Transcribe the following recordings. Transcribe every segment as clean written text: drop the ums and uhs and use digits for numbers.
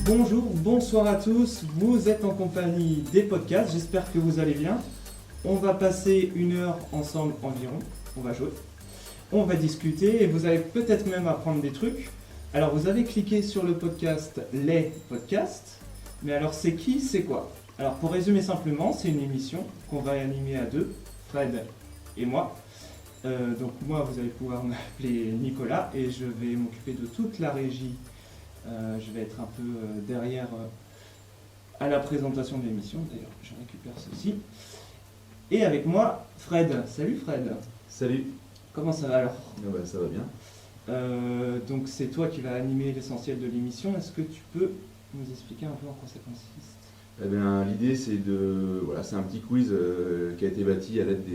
Bonjour, bonsoir à tous, vous êtes en compagnie des podcasts, j'espère que vous allez bien. On va passer 1 heure ensemble environ, on va jouer, on va discuter et vous allez peut-être même apprendre des trucs. Alors vous avez cliqué sur le podcast Les Podcasts, mais alors c'est qui, c'est quoi? Alors pour résumer simplement, c'est une émission qu'on va animer à deux, Fred et moi. Donc moi vous allez pouvoir m'appeler Nicolas et je vais m'occuper de toute la régie. Je vais être un peu derrière à la présentation de l'émission. D'ailleurs, je récupère ceci. Et avec moi, Fred. Salut Fred. Salut. Comment ça va alors? Ça va bien. Donc c'est toi qui vas animer l'essentiel de l'émission. Est-ce que tu peux nous expliquer un peu en quoi ça consiste? Eh bien, l'idée c'est un petit quiz qui a été bâti à l'aide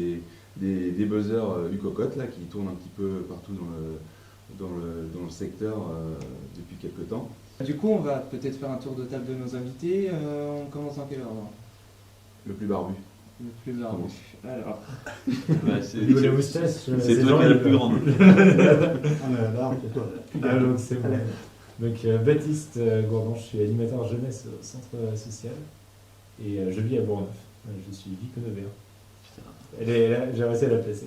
des buzzers Ucocotte là, qui tournent un petit peu partout dans le secteur depuis quelques temps. Du coup, on va peut-être faire un tour de table de nos invités. On commence dans quel ordre? Le plus barbu. Le plus barbu. Alors. C'est toi qui es le plus grand. C'est toi. Donc c'est bon. Donc Baptiste Gourdon, je suis animateur jeunesse au centre social et je vis à Bourgneuf. Je suis Viconovert. Elle est là, j'ai réussi à la placer.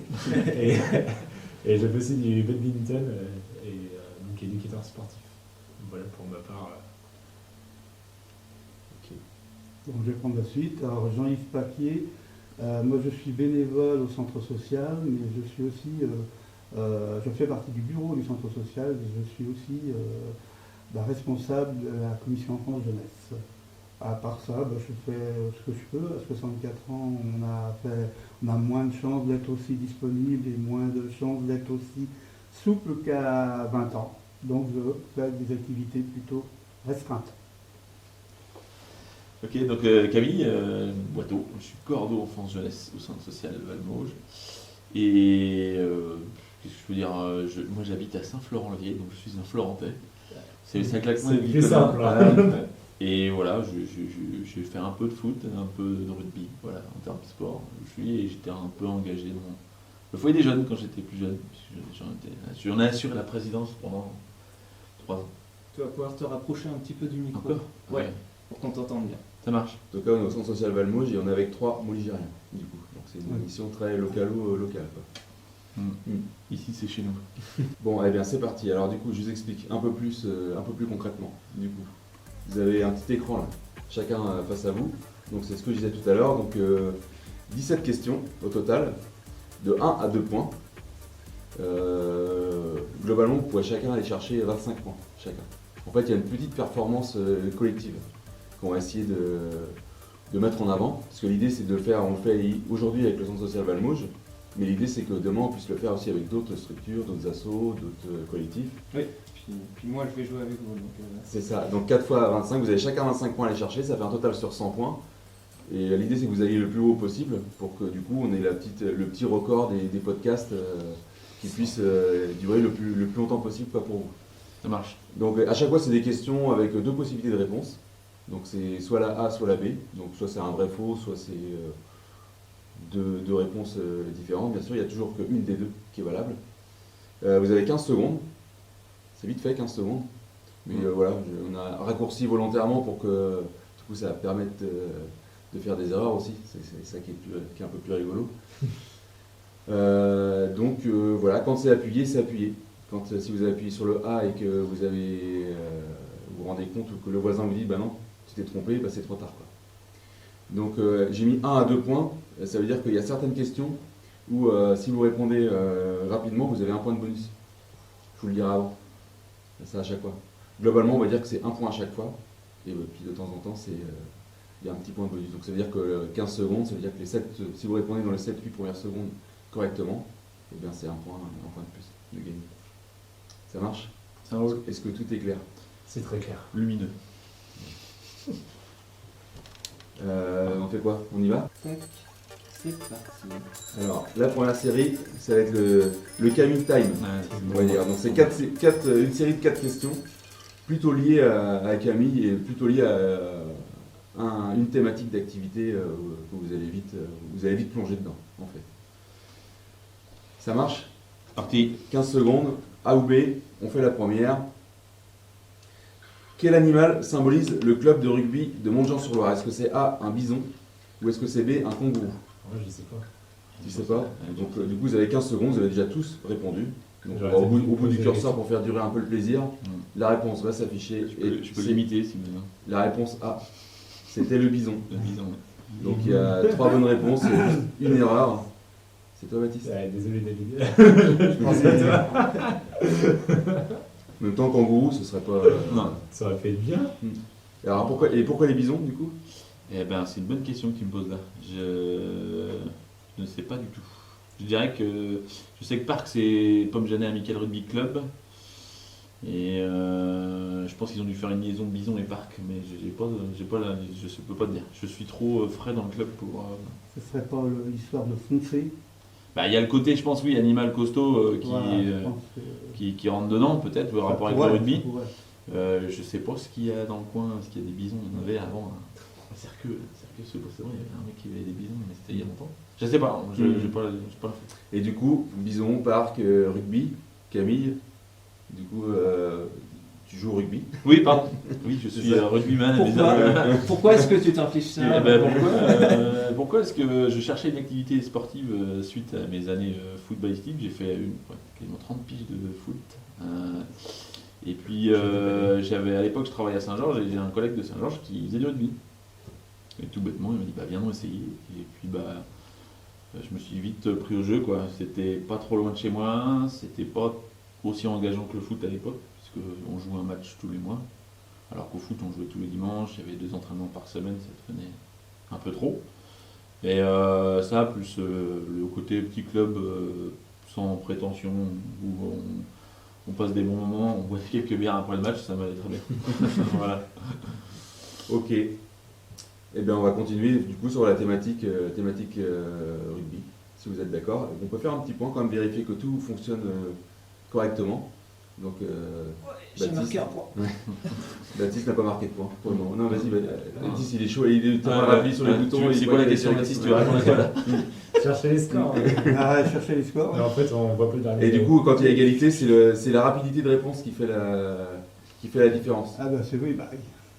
et je fais aussi du badminton et donc éducateur sportif. Voilà pour ma part. Ok. Donc je vais prendre la suite. Alors Jean-Yves Papier, moi je suis bénévole au centre social, mais je suis aussi, je fais partie du bureau du centre social, je suis aussi responsable de la commission enfance-jeunesse. À part ça, je fais ce que je peux. À 64 ans, on a moins de chances d'être aussi disponible et moins de chances d'être aussi souple qu'à 20 ans. Donc je fais des activités plutôt restreintes. Ok, donc Camille Boiteau, je suis coordo enfance jeunesse au centre social Valmauge. Et qu'est-ce que je peux dire, moi j'habite à Saint-Florent-le-Vieil, donc je suis un Florentais. C'est un claquement de vie. C'est simple. Et voilà, je vais faire un peu de foot, un peu de rugby, voilà, en termes de sport. Et j'étais un peu engagé dans le foyer des jeunes quand j'étais plus jeune. J'en ai assuré la présidence pendant 3 ans. Tu vas pouvoir te rapprocher un petit peu du micro. Encore? Ouais, pour qu'on t'entende bien. Ça marche. En tout cas, on est au centre social Valmauge et on est avec 3 Moligériens, du coup. Donc c'est une émission très locale. Ici c'est chez nous. Bon, eh bien c'est parti. Alors du coup, je vous explique un peu plus concrètement. Du coup, vous avez un petit écran là, chacun face à vous. Donc c'est ce que je disais tout à l'heure. Donc 17 questions au total, de 1 à 2 points. Globalement, vous pourrez chacun aller chercher 25 points chacun. En fait, il y a une petite performance collective qu'on va essayer de mettre en avant. Parce que l'idée, c'est de le faire, on le fait aujourd'hui avec le centre social Valmauge, mais l'idée, c'est que demain, on puisse le faire aussi avec d'autres structures, d'autres assos, d'autres collectifs. Oui, puis moi, je vais jouer avec vous. C'est ça. Donc 4 fois 25, vous avez chacun 25 points à aller chercher, ça fait un total sur 100 points. Et l'idée, c'est que vous alliez le plus haut possible pour que du coup, on ait le petit record des podcasts qui puissent durer le plus longtemps possible, pas pour vous. Ça marche. Donc à chaque fois, c'est des questions avec 2 possibilités de réponse. Donc c'est soit la A, soit la B. Donc soit c'est un vrai-faux, soit c'est deux réponses différentes. Bien sûr, il n'y a toujours qu'une des deux qui est valable. Vous avez 15 secondes. C'est vite fait, 15 secondes. Mais voilà, on a raccourci volontairement pour que du coup, ça permette de faire des erreurs aussi. C'est ça qui est un peu plus rigolo. Donc voilà, quand c'est appuyé, c'est appuyé. Si vous avez appuyé sur le A et que vous vous rendez compte ou que le voisin vous dit bah non, tu t'es trompé, bah c'est trop tard, quoi. Donc j'ai mis 1 à 2 points, ça veut dire qu'il y a certaines questions où si vous répondez rapidement, vous avez 1 point de bonus. Je vous le dirai avant. Ça à chaque fois. Globalement, on va dire que c'est 1 point à chaque fois. Et puis de temps en temps, il y a un petit point de bonus. Donc ça veut dire que 15 secondes, ça veut dire que si vous répondez dans les 7-8 premières secondes correctement, eh bien c'est 1 point de plus de gagner. Ça marche? Ça roule. Est-ce que tout est clair? C'est très clair. Lumineux. On fait quoi? On y va? Tac, c'est parti. Alors, la première série, ça va être le Camille Time, on va dire. Donc c'est une série de 4 questions, plutôt liées à Camille et plutôt liées à une thématique d'activité que vous allez vite plonger dedans, en fait. Ça marche? Parti. 15 secondes, A ou B, on fait la première. Quel animal symbolise le club de rugby de Montjean-sur-Loire? Est-ce que c'est A, un bison, ou est-ce que c'est B, un kangourou? Moi, je sais pas. Tu sais pas. Donc du coup, vous avez 15 secondes, vous avez déjà tous répondu. Donc J'aurais au bout peut-être du posé la curseur question. pour faire durer un peu le plaisir, la réponse va s'afficher. Je peux c'est l'imiter si besoin. la réponse A. C'était le bison. Le bison. Donc il y a 3 bonnes réponses et une erreur. C'est toi, Baptiste. Ouais, désolé David. Je pensais à toi. En même temps, kangourou, ce serait pas. Non. Ça aurait fait bien. Alors pourquoi les bisons du coup? Eh ben, c'est une bonne question que tu me poses là. Je ne sais pas du tout. Je dirais que je sais que Parc c'est Pomme-Janet Amical Rugby Club et je pense qu'ils ont dû faire une liaison de Bison et Parc, mais je peux pas te dire. Je suis trop frais dans le club pour. Ce serait pas l'histoire de Foncé. Bah, il y a le côté, je pense, oui, animal costaud Voilà, je pense que- qui rentre dedans peut-être, le rapport avec Ouais, le rugby. ouais. Je sais pas ce qu'il y a dans le coin, est-ce qu'il y a des bisons. On avait avant un cercueil, c'est bon, il y avait un mec qui avait des bisons, mais c'était il y a longtemps. Je sais pas, j'ai pas l'info. Et du coup, bison, parc, rugby, Camille. Du coup, tu joues au rugby. Oui, pardon. Oui, je suis C'est ça. rugbyman. Pourquoi est-ce que tu t'impliques ça? Eh ben, pourquoi est-ce que je cherchais une activité sportive suite à mes années footballistiques? J'ai fait quasiment 30 piges de foot. Et puis j'avais à l'époque, je travaillais à Saint-Georges et j'ai un collègue de Saint-Georges qui faisait du rugby. Et tout bêtement, il m'a dit viens donc essayer. Et puis je me suis vite pris au jeu quoi. C'était pas trop loin de chez moi, c'était pas aussi engageant que le foot à l'époque, puisque on jouait un match tous les mois. Alors qu'au foot, on jouait tous les dimanches, il y avait 2 entraînements par semaine, ça devenait un peu trop. Et ça, plus le côté petit club sans prétention, où on passe des bons moments, on boit quelques bières après le match, ça m'allait très bien. Voilà. Ok. Eh bien, on va continuer du coup sur la thématique rugby, si vous êtes d'accord. On peut faire un petit point quand même, vérifier que tout fonctionne correctement. Donc, J'ai Baptiste. marqué un point. Baptiste n'a pas marqué de point pour le moment. Non, vas-y, Baptiste, il est chaud, il est Ah, rappelé sur les ouais. boutons. C'est quoi la question, Baptiste? Tu réponds à quoi là? Chercher les scores. Ah, chercher les scores. Mais en fait, on voit plus le dernier. Et du coup, quand il y a égalité, c'est la rapidité de réponse qui fait la différence. Ah bah c'est oui, bah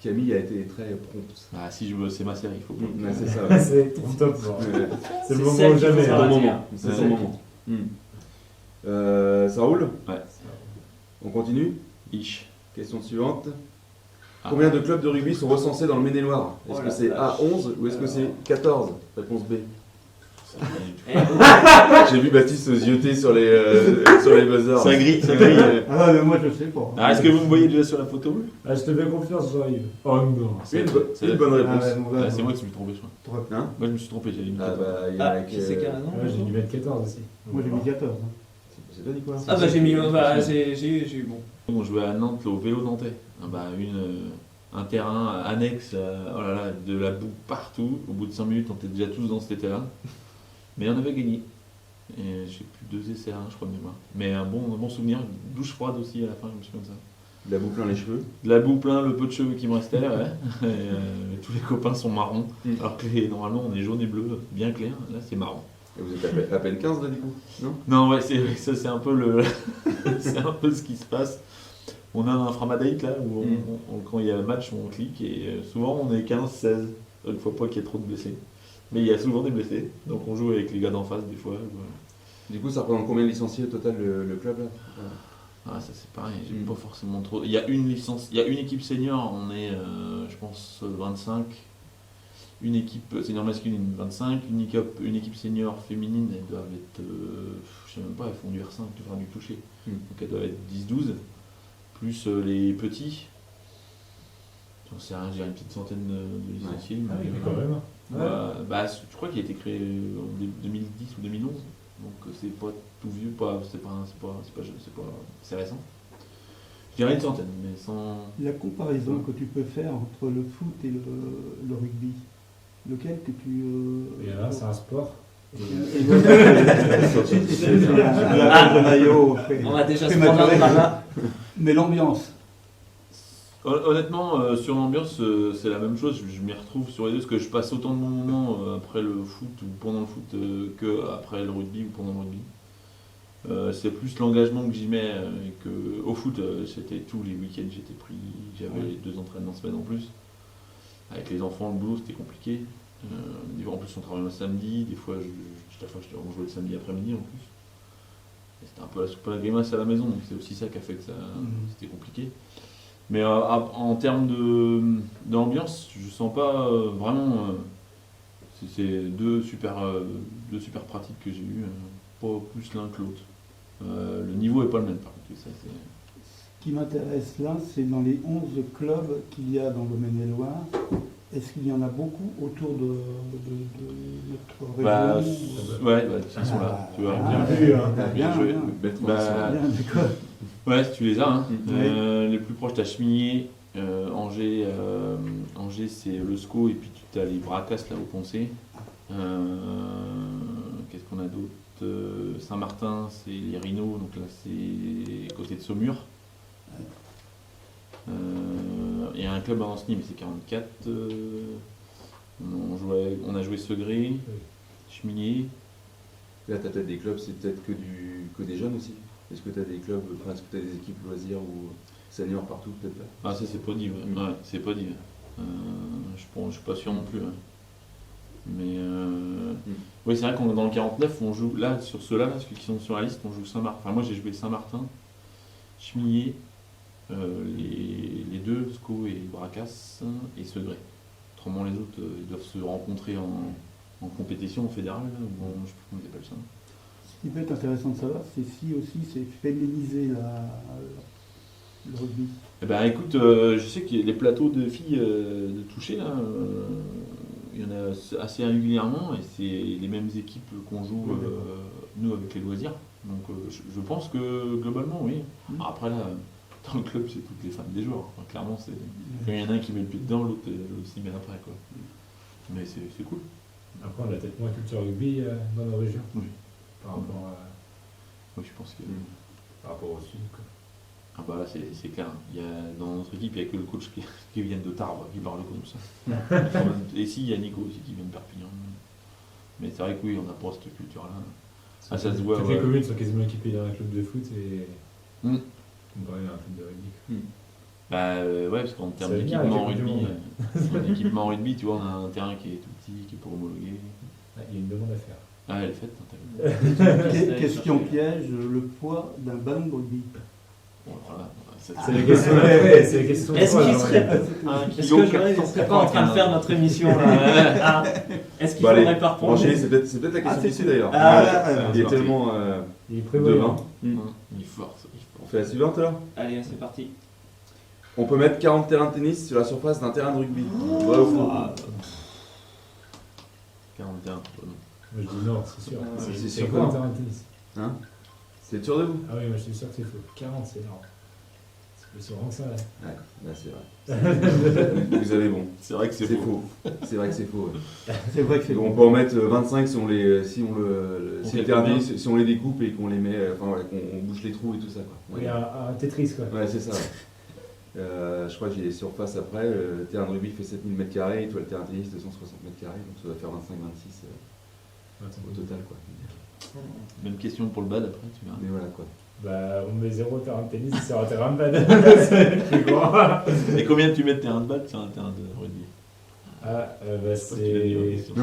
Camille a été très prompte. Ah, si je veux, c'est ma série, il faut pas. Ouais, c'est ça. C'est ton top. Genre. Ouais. C'est le C'est moment celle ou qu'il jamais. faut C'est faire ton hein. rater. moment. C'est Ouais. son moment. Ça roule? Ouais. On continue? Ish. Question suivante. Ah. Combien de clubs de rugby sont recensés dans le Maine-et-Loire? Est-ce Oh que la c'est vache. A11 ou est-ce que c'est 14? Réponse B. Ça va pas du tout. J'ai vu Baptiste se zioter sur les buzzers. Ça grille, ça grille. ah mais moi je sais pas. Ah, est-ce que vous me voyez déjà sur la photo? Ah, je te fais confiance, Jean-Yves. Oh non. Une bonne réponse. Ah, ouais, bon, là, Ah, c'est moi qui me suis trompé, je crois. Hein? Moi, je me suis trompé, j'avais mis Ah 14. bah, il y en a Ah, qui. qui c'est qui a raison? Ouais, j'ai dû mettre 14 aussi. Moi j'ai mis 14. C'est toi, Nicolas? Ah bah j'ai mis, j'ai eu bon. On jouait à Nantes, là, au vélo nantais. Ah bah, un terrain annexe, oh là là, de la boue partout. Au bout de 5 minutes, on était déjà tous dans cet état-là. Mais on avait gagné. Et j'ai plus 2 essais à 1, je crois de mémoire. Mais un bon souvenir. Douche froide aussi à la fin, je me souviens de ça. De la boue plein les cheveux. De la boue plein, le peu de cheveux qui me restait, ouais. Et, tous les copains sont marrons. Mm. Alors que normalement, on est jaune et bleu, bien clair. Là, c'est marron. Et vous êtes à peine 15 là du coup? Non? Non, ouais, ça c'est un peu c'est un peu ce qui se passe. On a un framadate là où quand il y a le match, on clique et souvent on est 15-16. Il ne faut pas qu'il y ait trop de blessés. Mais il y a souvent des blessés, donc on joue avec les gars d'en face des fois. Voilà. Du coup, ça représente combien de licenciés au total le club là? Ah, ça c'est pareil, j'aime pas forcément trop. Il y a une licence, il y a une équipe senior, on est je pense 25. Une équipe senior masculine 25, une équipe senior féminine, elles doivent être, je sais même pas, elles font du R5, tu feras du toucher. Donc elles doivent être 10-12, plus les petits. J'en sais rien, j'ai une petite centaine de licenciés. Ah oui, mais, mais quand même. bah, je crois qu'il a été créé en 2010 ou 2011, donc c'est pas tout vieux, c'est récent. Je dirais une centaine, mais sans. La comparaison que tu peux faire entre le foot et le rugby, lequel que tu... Et là, c'est un sport. Et voilà, c'est la de maillot On va déjà se prématuré. prendre par là. Mais l'ambiance, Honnêtement, sur l'ambiance, c'est la même chose. Je m'y retrouve sur les deux, parce que je passe autant de bons moments après le foot ou pendant le foot que après le rugby ou pendant le rugby. C'est plus l'engagement que j'y mets et que au foot, c'était tous les week-ends j'étais pris, j'avais 2 entraînements semaine en plus. Avec les enfants, le boulot c'était compliqué. En plus on travaille le samedi, des fois on jouait le samedi après-midi en plus. Et c'était un peu la soupe à la grimace à la maison, donc c'est aussi ça qui a fait que c'était compliqué. Mais en termes d'ambiance, je sens pas vraiment. C'est deux super pratiques que j'ai eues, pas plus l'un que l'autre. Le niveau est pas le même par contre. Ça, Ce qui m'intéresse là, c'est dans les 11 clubs qu'il y a dans le Maine-et-Loire, est-ce qu'il y en a beaucoup autour de notre région? Ouais, ils sont là. Tu vois, Ah, bien vu, hein. bien joué. Belle Bah, transition. Bien, d'accord. Ouais, si tu les as. Hein. Oui. Les plus proches, tu as Chemillé, Angers, c'est le SCO, et puis tu as les Bracas là au Poncé. Qu'est-ce qu'on a d'autre? Saint-Martin, c'est les Rhinos, donc là c'est côté de Saumur. Il y a un club à Ancenis, mais c'est 44. On a joué Segré, Chemillé. Là, tu as peut-être des clubs, c'est peut-être que des jeunes aussi. Est-ce que tu as des clubs, est-ce que tu as des équipes loisirs ou seniors partout, peut-être pas? Ah, ça c'est pas dit, ouais. Ouais, c'est pas dit. Je suis pas sûr non plus. Hein. Mais oui, c'est vrai qu'on dans le 49, on joue là sur ceux-là, ceux qui sont sur la liste, on joue Saint-Martin. Enfin, moi j'ai joué Saint-Martin, Chemillé, les deux, Sco et Bracas, et Segré. Autrement, les autres, ils doivent se rencontrer en compétition fédérale, là, ou je sais plus comment ils appellent ça. Ce qui peut être intéressant de savoir, c'est si aussi c'est féminiser le rugby. Eh ben écoute, je sais que les plateaux de filles de toucher là, il y en a assez régulièrement et c'est les mêmes équipes qu'on joue nous avec les loisirs. Donc je pense que globalement oui. Après là, dans le club c'est toutes les femmes des joueurs. Enfin, clairement c'est quand il y en a un qui met le pied dedans, l'autre s'y met après quoi. Mais c'est cool. Après, on a peut-être moins culture rugby dans nos régions. Oui. Par rapport, Oui, je pense que. par rapport au sud. Quoi. Ah bah là c'est clair. Dans notre équipe, il n'y a que le coach qui vient de Tarbes qui parle comme ça. Et si, il y a Nico aussi qui vient de Perpignan. Mais c'est vrai que oui, on n'a pas cette culture-là. Ah, ça se voit. Toutes les communes sont quasiment équipées d'un club de foot et Mm. comparé à un club de rugby. Bah ouais, parce qu'en termes Ça veut dire d'équipement en avec le rugby, monde. en équipement en rugby, tu vois, on a un terrain qui est tout petit, qui est pour homologuer. Ah, il y a une demande à faire. Ah, elle est faite, hein, t'as vu. Question piège, le poids d'un ballon de rugby. Bon, voilà, C'est la question d'après, c'est la question Est-ce de qu'il quoi, serait, Un est-ce kilo que Joël ne serait pas en train de faire notre émission là? Ah, est-ce qu'il Bon, allez, faudrait pas reprendre? Enchaîner, c'est peut-être la question c'est d'ici d'ailleurs. Il est c'est tellement Il est prévoyant. devant. Il force. On fait la suivante là. Allez, c'est parti. On peut mettre 40 terrains de tennis sur la surface d'un terrain de rugby. Vrai ou faux? 41. Moi je dis non, c'est sûr. c'est C'est sûr quoi que un non. terrain de tennis? Hein? C'est sûr de vous? Ah oui, moi je suis sûr que c'est faux. 40, c'est énorme. C'est plus souvent que ça. Là. Ouais, là c'est vrai. Vous avez bon. C'est vrai que c'est C'est faux. faux. C'est vrai que c'est faux. Ouais. C'est vrai que c'est On peut en mettre 25 si on le terrain de combien tennis, si on les découpe et qu'on les met, enfin voilà, qu'on bouche les trous et tout ça quoi. Oui, un Tetris quoi. Ouais, c'est ça. Ouais. Je crois que j'ai les surfaces après. Le terrain de rugby fait 7000 m2 et toi le terrain de tennis 260 m2, donc ça doit faire 25-26 au total quoi. Même question pour le bad après, tu verras. Mais voilà quoi. Bah, on met 0 terrain de tennis sur un terrain de bad. C'est plus grand. Et combien tu mets de terrain de bad sur un terrain de rugby? Ah, bah Je sais pas si tu l'as dit en c'est. question.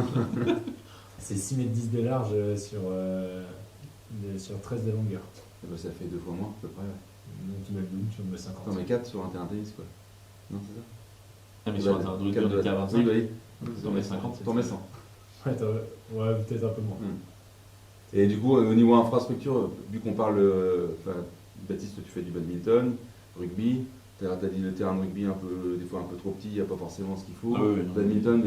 C'est 6 mètres 10 de large sur 13 de longueur. Eh ben, ça fait 2 fois moins à peu près. Ouais. Donc tu mets le double, tu en mets 50. T'en mets 4 sur un terrain de tennis quoi. Non, c'est ça? Ah, mais sur un terrain de rugby, on était à 25. Oui, oui. T'en mets 50. T'en mets 100. Ouais, ouais, peut-être un peu moins. Et du coup, au niveau infrastructure, vu qu'on parle, Baptiste, tu fais du badminton, rugby, t'as dit le terrain de rugby des fois un peu trop petit, il n'y a pas forcément ce qu'il faut. Ah oui, non. Badminton,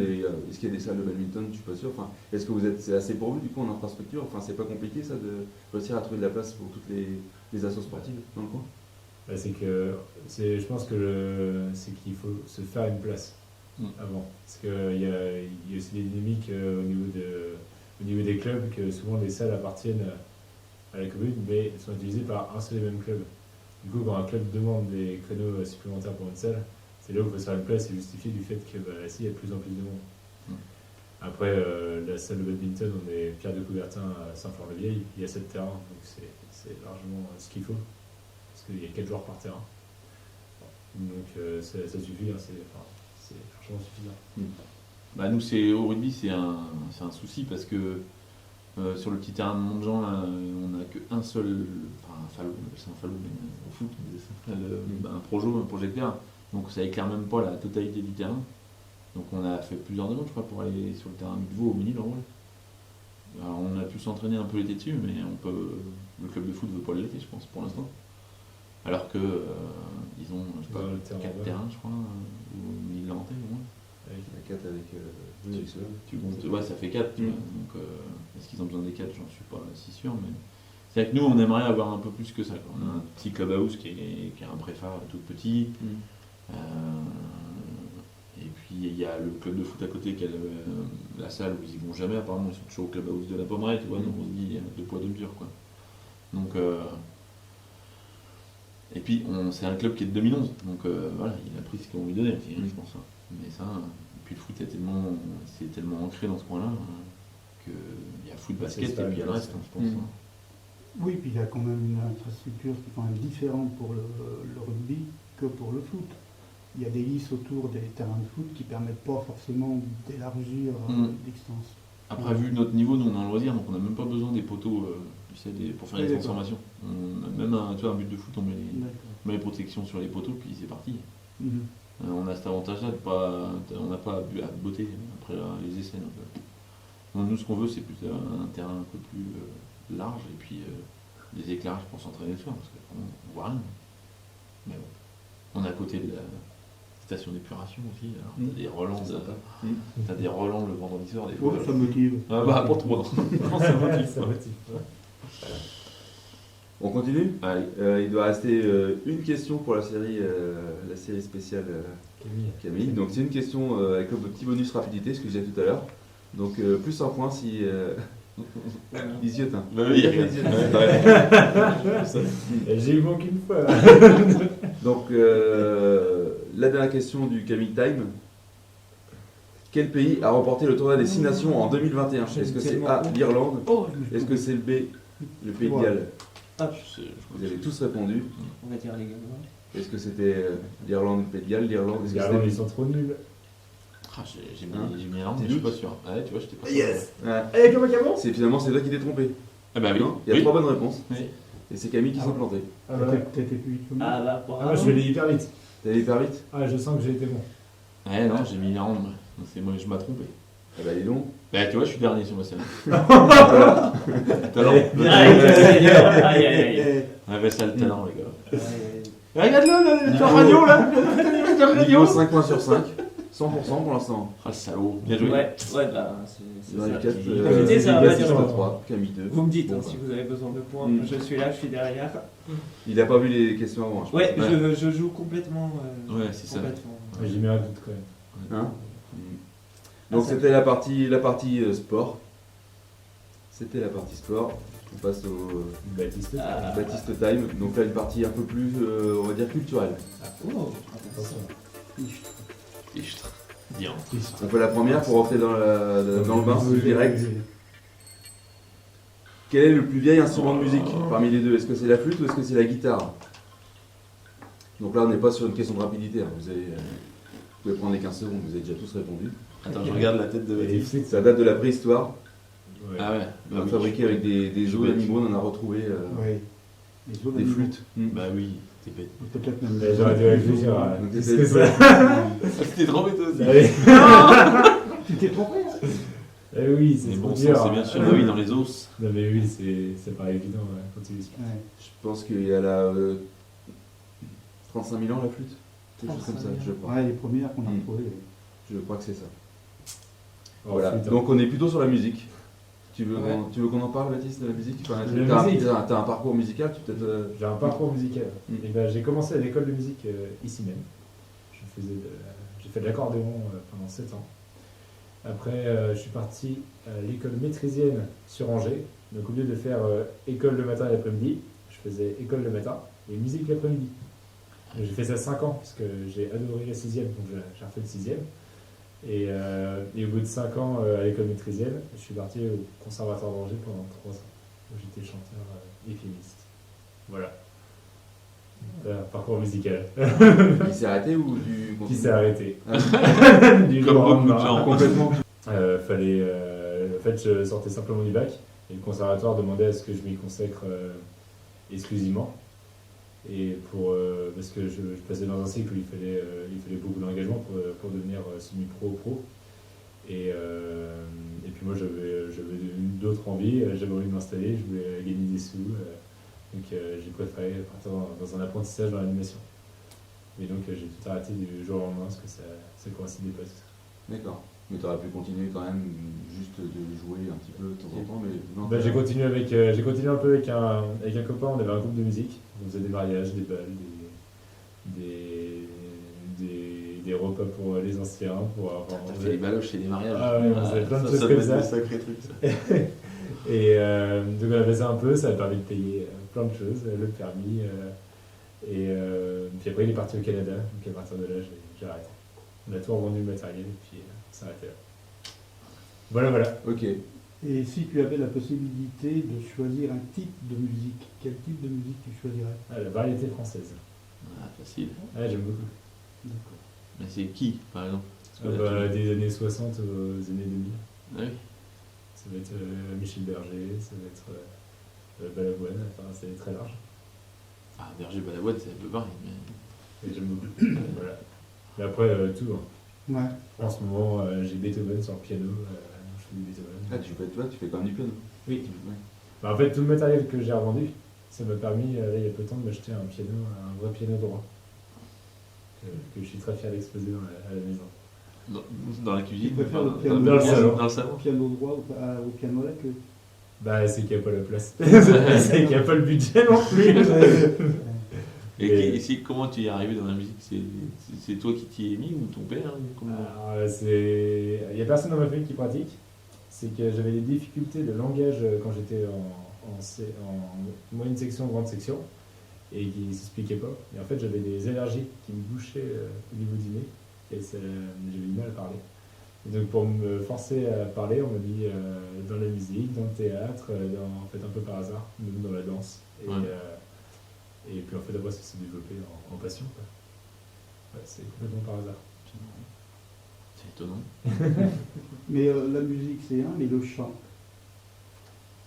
est-ce qu'il y a des salles de badminton? Je suis pas sûr. Enfin, est-ce que c'est assez pour vous du coup en infrastructure? Enfin, c'est pas compliqué ça de réussir à trouver de la place pour toutes les assos sportives dans le coin? Bah, je pense que c'est qu'il faut se faire une place avant. Parce qu'il y a aussi des dynamiques au niveau des clubs, que souvent les salles appartiennent à la commune, mais sont utilisées par un seul et même club. Du coup, quand un club demande des créneaux supplémentaires pour une salle, c'est là où il faut se faire une place et justifier du fait que s'il y a de plus en plus de monde. Après, la salle de badminton, on est Pierre de Coubertin à Saint-Florent-le-Vieil. Il y a 7 terrains, donc c'est largement ce qu'il faut. Parce qu'il y a 4 joueurs par terrain. Donc ça suffit, hein, c'est largement suffisant. Bah nous au rugby c'est un souci parce que sur le petit terrain de Montjean là, on n'a qu'un seul, enfin un falot, c'est un falot mais au foot on disait ça, un projo, un projecteur, donc ça éclaire même pas la totalité du terrain. Donc on a fait plusieurs demandes je crois pour aller sur le terrain de Vaux au Mini-le-Rôle. Alors on a pu s'entraîner un peu l'été dessus mais le club de foot veut pas l'été je pense pour l'instant. Alors que ils ont je sais pas, Ils ont le terrain 4 là-bas. terrains je crois, ou 1000 l'antenne au moins. Il y en a 4 avec ceux-là. Tu comptes, ouais, ça fait 4, tu vois. Donc, est-ce qu'ils ont besoin des 4 j'en suis pas si sûr, mais c'est vrai que nous, on aimerait avoir un peu plus que ça, quoi. On a un petit clubhouse qui est un préfa tout petit. Et puis, il y a le club de foot à côté qui a la salle où ils y vont jamais, apparemment, ils sont toujours au clubhouse de la Pommeraye, tu vois, donc on se dit, deux poids, deux mesures, quoi. Donc, et puis, c'est un club qui est de 2011, donc voilà, il a pris ce qu'on lui donnait aussi, je pense. Hein. Mais ça, puis le foot c'est tellement ancré dans ce coin-là qu'il y a foot, basket et puis il y a le reste, hein, je pense. Hein. Oui, puis il y a quand même une infrastructure qui est quand même différente pour le rugby que pour le foot. Il y a des lisses autour des terrains de foot qui ne permettent pas forcément d'élargir l'extension. Après, vu notre niveau, nous on a un loisir, donc on n'a même pas besoin des poteaux tu sais, pour faire les Oui, transformations. On a même un but de foot, on met les protections sur les poteaux, puis c'est parti. On a cet avantage-là, on n'a pas à botter après les essais. Donc, nous, ce qu'on veut, c'est plutôt un terrain un peu plus large et puis des éclairages pour s'entraîner le soir, parce qu'on voit rien. Mais bon, on est à côté de la station d'épuration aussi. Alors, t'as des relents, t'as des relents le vendredi soir, des fois. Ça motive. Ah bah, pas trop, non. Non, ça motive. Ça motive, ouais. On continue. Allez. Il doit rester une question pour la série spéciale Camille. Donc c'est une question avec le petit bonus rapidité, ce que je disais tout à l'heure. Donc plus un point si Isiotin. Bah oui, J'ai eu bon qu'une fois. Donc la dernière question du Camille Time. Quel pays a remporté le tournoi des 6 nations en 2021? Est-ce que c'est A, l'Irlande? Est-ce que c'est le B, le Pays de Galles? Vous avez tous répondu. On va dire les gars. Est-ce que c'était l'Irlande ou le Pays de Galles? L'Irlande, est-ce que L'Irlande, c'était... ils sont trop nuls. J'ai mis l'Irlande, mais je suis pas sûr. Ouais, tu vois, j'étais pas sûr. Yes. Eh, comment qu'avant? Finalement, c'est toi qui t'es trompé. Ah bah oui. Non, il y a 3 bonnes réponses. Oui. Et c'est Camille qui s'est planté. Ah bah ouais. T'as été plus vite que moi. Ah bah, Ah, moi, je vais aller hyper vite. T'es allé hyper vite? Ah, je sens que j'ai été bon. Ouais, non, j'ai mis l'Irlande. Moi. Donc, c'est moi, je m'ai trompé. Eh ben dis donc. Bah, tu vois, je suis dernier sur ma série. Talent. Aïe, aïe, aïe. On avait ça le talent, les gars. Ouais. Regarde-le, la radio, là. Niveau 5 points sur 5. 100% pour l'instant. Ah, le salaud. Bien joué. Ouais, bah, c'est Dans les ça. 4, Écoutez, ça va dire 3, Camille 2. Vous me dites Bon, hein, bah. si vous avez besoin de points. Je suis là, je suis derrière. Il a pas vu les questions avant, je pense. Ouais, je joue complètement. Ouais, c'est ça. Complètement. J'ai mis un doute quand même. Hein Donc c'était la partie sport. C'était la partie sport. On passe au Baptiste. Baptiste Time. Donc là une partie un peu plus, on va dire culturelle. Oh, Attention. Bien. On fait la première pour rentrer dans le bain direct. Quel est le plus vieil instrument de musique parmi les deux? Est-ce que c'est la flûte ou est-ce que c'est la guitare? Donc là on n'est pas sur une question de rapidité. Hein. Vous pouvez prendre les 15 secondes, vous avez déjà tous répondu. Attends, je regarde la tête de Et Baptiste. flûte, Ça date de la préhistoire. Ouais. Ah ouais. On a fabriqué avec des os d'animaux, on en a retrouvé Oui. Les autres des animaux. flûtes. Bah oui, t'es bête. Ou peut-être même. Mais j'aurais dû réfléchir à Donc, qu'est-ce c'est- que c'est. C'était trop bête aussi. Allez. Tu t'es trompé hein. Eh oui, c'est Mais trop bon dur. sang, c'est bien sûr. Bah oui, dans les os. Non mais oui, ça paraît évident quand tu l'expliques. Ouais. Je pense qu'il y a la 35 000 ans la flûte. Quelque chose comme ça, 35 000 je crois. Ouais, les premières qu'on a Mm. trouvées. Je crois que c'est ça. Oh, Voilà. flûte, hein. Donc on est plutôt sur la musique. Tu veux Ouais. qu'on en parle, Baptiste, de la musique? Enfin, La musique. t'as un parcours musical, tu peut-être. J'ai un parcours musical. Mm. Et ben, j'ai commencé à l'école de musique ici même. J'ai fait de l'accordéon pendant 7 ans. Après, je suis parti à l'école maîtrésienne sur Angers. Donc au lieu de faire école le matin et l'après-midi, je faisais école le matin et musique l'après-midi. Donc, j'ai fait ça 5 ans parce que j'ai adoré la 6e, donc j'ai refait le 6e. Et au bout de 5 ans à l'école maîtrisienne, je suis parti au Conservatoire d'Angers pendant 3 ans, où j'étais chanteur et pianiste. Voilà. Parcours musical. Il s'est arrêté ou du Qui s'est arrêté. Du Comme jour au beaucoup de lendemain. gens. Complètement. En fait, je sortais simplement du bac et le conservatoire demandait à ce que je m'y consacre exclusivement. Et parce que je passais dans un cycle où il fallait beaucoup d'engagement pour devenir semi-pro. Et puis moi, j'avais d'autres envies. J'avais envie de m'installer, je voulais gagner des sous. Donc j'ai préféré partir dans un apprentissage dans l'animation. Et donc j'ai tout arrêté du jour au lendemain parce que ça coïncidait pas tout ça. D'accord. Mais tu aurais pu continuer quand même, juste de jouer un petit peu de temps en temps, mais non. J'ai continué un peu avec un copain, on avait un groupe de musique, on faisait des mariages, des balles, des repas pour les anciens, pour avoir... T'as fait les baloches chez les mariages. Ah ouais, on faisait plein de choses ça comme doit être ça. des sacrés trucs, ça. Et donc on a fait ça un peu, ça a permis de payer plein de choses, le permis. Puis après il est parti au Canada, donc à partir de là j'ai arrêté. On a tout revendu le matériel et puis ça a arrêté là. Voilà. Ok. Et si tu avais la possibilité de choisir un type de musique, quel type de musique tu choisirais? Ah, la variété française. Ah, facile. Ah, j'aime beaucoup. D'accord. Mais c'est qui, par exemple? Des années 60 aux années 2000. Ah oui. Ça va être Michel Berger, ça va être Balavoine, enfin c'est très large. Ah, Berger Balavoine, c'est un peu pareil, mais... Et j'aime beaucoup. Voilà. Mais après, tout. Hein. Ouais. En ce moment, j'ai Beethoven sur le piano. Je fais du Beethoven. Ah, tu fais quand même du piano. Oui. Ouais. Bah, en fait, tout le matériel que j'ai revendu, ça m'a permis, là, il y a peu de temps, de m'acheter un vrai piano droit. Que je suis très fier d'exposer à la maison. Dans la cuisine, Tu préfères le dans piano dans le salon. Dans le salon. Au piano droit au piano là que. Bah, c'est qu'il n'y a pas la place. C'est qu'il n'y a pas le budget non plus. Et comment tu y es arrivé dans la musique? C'est toi qui t'y es mis ou ton père? Comment... Alors, il n'y a personne dans ma famille qui pratique. C'est que j'avais des difficultés de langage quand j'étais en moyenne section, grande section, et qui ne s'expliquaient pas. Et en fait, j'avais des allergies qui me bouchaient au niveau du nez, et j'avais du mal à parler. Et donc, pour me forcer à parler, on m'a mis dans la musique, dans le théâtre, en fait un peu par hasard, même dans la danse. Et puis en fait, après, ça s'est développé en passion, quoi. Ouais, c'est complètement par hasard. C'est étonnant. Mais la musique c'est un, mais le chant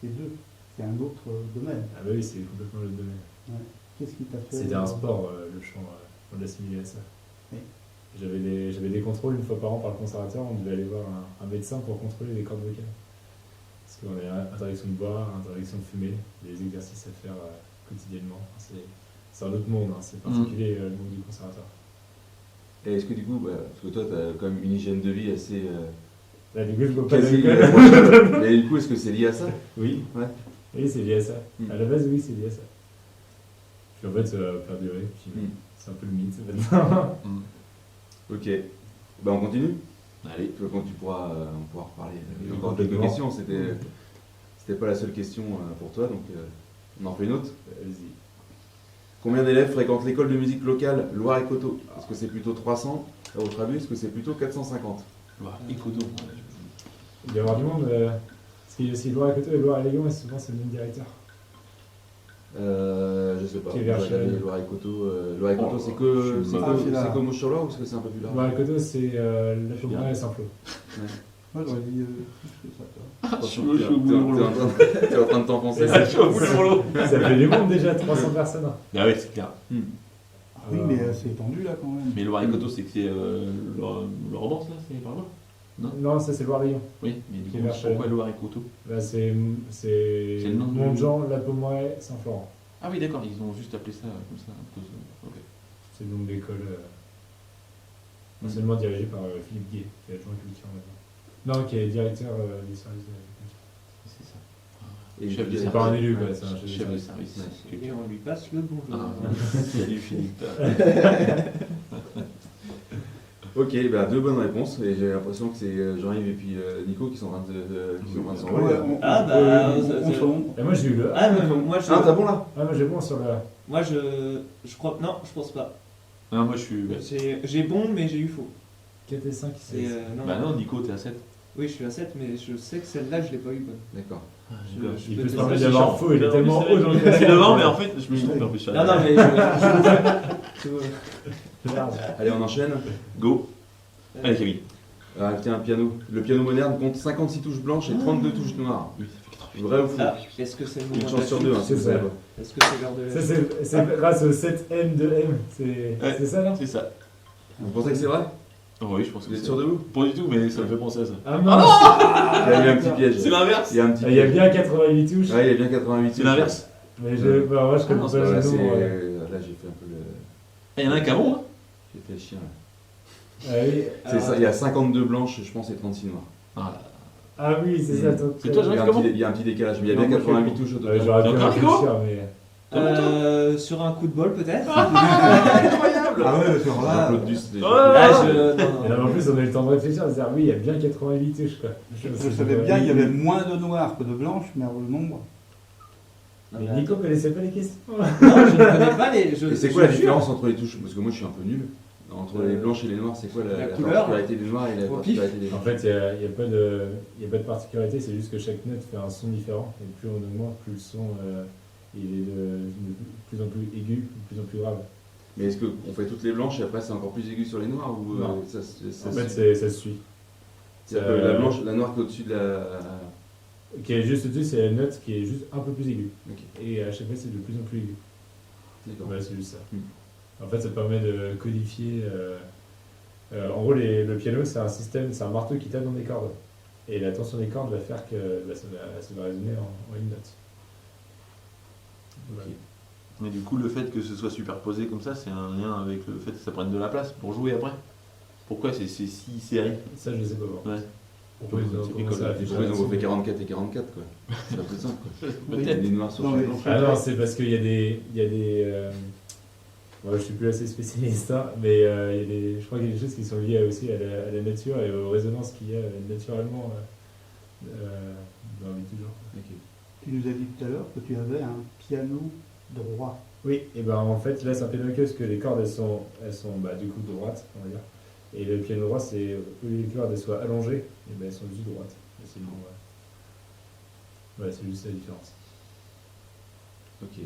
c'est deux. C'est un autre domaine. Ah bah oui, c'est complètement le domaine. Ouais. Qu'est-ce qui t'a fait C'était un sport, le chant, on l'assimilait à ça. Oui. J'avais des contrôles une fois par an par le conservateur, on devait aller voir un médecin pour contrôler les cordes vocales. Parce qu'on avait interdiction de boire, interdiction de fumer, des exercices à faire quotidiennement. C'est un autre monde, hein, c'est particulier le monde du conservatoire. Et est-ce que du coup, parce que toi, tu as quand même une hygiène de vie assez. Là, du coup, je bois pas Quasi d'alcool. Mais du coup, est-ce que c'est lié à ça? Oui. Ouais. Oui, c'est lié à ça. Mm. À la base, oui, c'est lié à ça. Puis en fait, ça va perdurer. Puis c'est un peu le mythe maintenant. Ok. On continue? Allez. Quand on pourra reparler. Il y a Oui, encore quelques complètement. questions. C'était pas la seule question pour toi, donc on en fait une autre. Vas-y. Combien d'élèves fréquentent l'école de musique locale Loire-et-Coteau? Est-ce que c'est plutôt 300 à votre avis? Est-ce que c'est plutôt 450? Et Kodo. Il va y avoir du monde. Parce qu'il y a aussi Loire-et-Coteau et Loire-et-Lyon, et souvent c'est le même directeur. Je sais pas. Qui est vers Chelles. Loire-et-Coteau, Loire-et-Coteau, c'est que Mauche-sur-Loire ou est-ce que c'est un peu plus large? Loire-et-Coteau, c'est la Pommeraye et Saint-Flour. Moi j'aurais dit plus que ça. Toi. Je suis au bout du rouleau. T'es en train de t'enfoncer. Je suis au bout du rouleau. Ça fait du monde déjà, 300 personnes. Ah oui, c'est clair. Ah oui, mais c'est étendu là quand même. Mais le Loire-et-Coteau, c'est que c'est Laurence, là, c'est par là? Non, ça c'est Loire-et-Lyon. Oui, mais du Qui est coup, vers pourquoi Chelles. Loire-et-Coteau? Là c'est le nom du- Montjean, la Pommeraye, Saint-Florent. Ah oui, d'accord, ils ont juste appelé ça comme ça. Ok. C'est le nom de l'école. Anciennement dirigé par Philippe Gué, qui est adjoint culture maintenant. Non, qui est directeur du service de l'agriculture. C'est ça. Et Chef de C'est service. pas un élu, quoi, c'est un Chef de service. Et on lui passe le bonjour. Ah, salut Philippe. Ok, deux bonnes réponses. Et j'ai l'impression que c'est Jean-Yves et puis Nico qui sont en train de s'envoler. Ouais, Ah, bah, on ça- s'en- Et moi j'ai eu le. Ah, mais moi je. Ah, t'as bon là? Ah, moi j'ai bon sur le. Moi je crois. Non, je pense pas. Ah, moi, je suis. J'ai bon, mais j'ai eu faux. 4 et 5, C'est, non, Bah non, Nico, t'es à 7. Oui, je suis à 7, mais je sais que celle-là, je l'ai pas eu bonne. D'accord. Je Il peux peut se te- permettre c'est d'avoir chiant. faux, il est Non, tellement mais haut dans le Je suis devant, mais en fait, je me suis trompé en plus. Non, non, mais Merde. Allez, on enchaîne. Go. Allez, Camille. Ah, tiens, un piano. Le piano moderne compte 56 touches blanches et 32 touches noires. Oui, ça fait 88. Vrai ou faux? Ah, est-ce que c'est le moment Une de chance la sur suite deux, hein, si C'est vous ça. savez pas. Est-ce que c'est l'heure de la Ça, suite c'est grâce au 7M de M. Ouais. C'est ça, là C'est ça. Vous pensez que c'est vrai? Oh, oui, je pense Vous que êtes c'est sûr de vous? Pas du tout, mais ça me fait penser à ça. Ah mince. Il y a eu un petit piège. C'est l'inverse. Il y a un petit Il y a piège. bien 88 touches. Ouais, il y a bien 88 C'est l'inverse. Mais bah, moi, je connais non, pas Voilà, le c'est- nombre. là, j'ai fait un peu le. Il y en a un qui a bon, hein. J'ai fait le chien. Là. Ah oui, C'est ça, il y a 52 blanches, je pense, et 36 noires. ah, oui c'est ça. donc, C'est toi, Il y, a Jean-Yves, un comment petit, il y a un petit décalage, mais il y a Non, bien moi, je 88 fais touches au Ouais, total. j'aurais pu Encore, Nico réfléchir, mais. Sur un coup de bol, peut-être Incroyable. Ah ouais, c'est vrai. Jean-Claude Duss, déjà. Ah, Ah, je... non, Et non. là, en plus, on a eu le temps de réfléchir, de se dire, oui, il y a bien 88 touches, quoi. Je savais bien qu'il y avait moins de noirs que de blanches, mais le nombre. Non, Mais mais Nico connaissait pas les questions. non, je ne connais pas les. Et c'est quoi la différence entre les touches? Parce que moi, je suis un peu nul. Entre les blanches et les noires, c'est quoi La la couleur. particularité des noirs et la Au pif. particularité des En blanches? fait, il n'y a pas de particularité, c'est juste que chaque note fait un son différent. Et plus on augmente, plus le son il est de plus en plus aigu, de plus en plus grave. Mais est-ce qu'on fait toutes les blanches et après c'est encore plus aigu sur les noirs ou Non. ça En fait, ça se suit. c'est-à-dire que la blanche, la noire qui est au-dessus de la. Qui est juste au-dessus, c'est la note qui est juste un peu plus aiguë. Ok, Et à chaque fois, c'est de plus en plus aigu. d'accord. Voilà, c'est juste ça. Hmm. En fait, ça permet de codifier. En gros, le piano, c'est un système, c'est un marteau qui tape dans des cordes. Et la tension des cordes va faire que ça va résonner en une note. Voilà. Mais du coup, le fait que ce soit superposé comme ça, c'est un lien avec le fait que ça prenne de la place pour jouer après. Pourquoi c'est si serré? Ça, je sais pas voir. Ouais. Pourquoi ils ont C'est commencé à école. réfléchir Pourquoi ils ont là-dessus. fait 44 et 44 quoi? C'est pas plus simple quoi. Peut-être. Des noirs sur Non, chaque mais- blanche. Ah non, c'est parce qu'il y a des moi, je suis plus assez spécialiste, hein, mais je crois qu'il y a des choses qui sont liées aussi à la nature et aux résonances qu'il y a naturellement dans la vie de toujours. Ok. Tu nous as dit tout à l'heure que tu avais un piano droit. Oui, et ben en fait là c'est un piano parce que les cordes elles sont bah, du coup droites, on va dire. Et le piano droit c'est au lieu que les cordes elles soient allongées, et ben elles sont juste droites. Et c'est bon, ouais. Voilà, c'est juste la différence. Ok.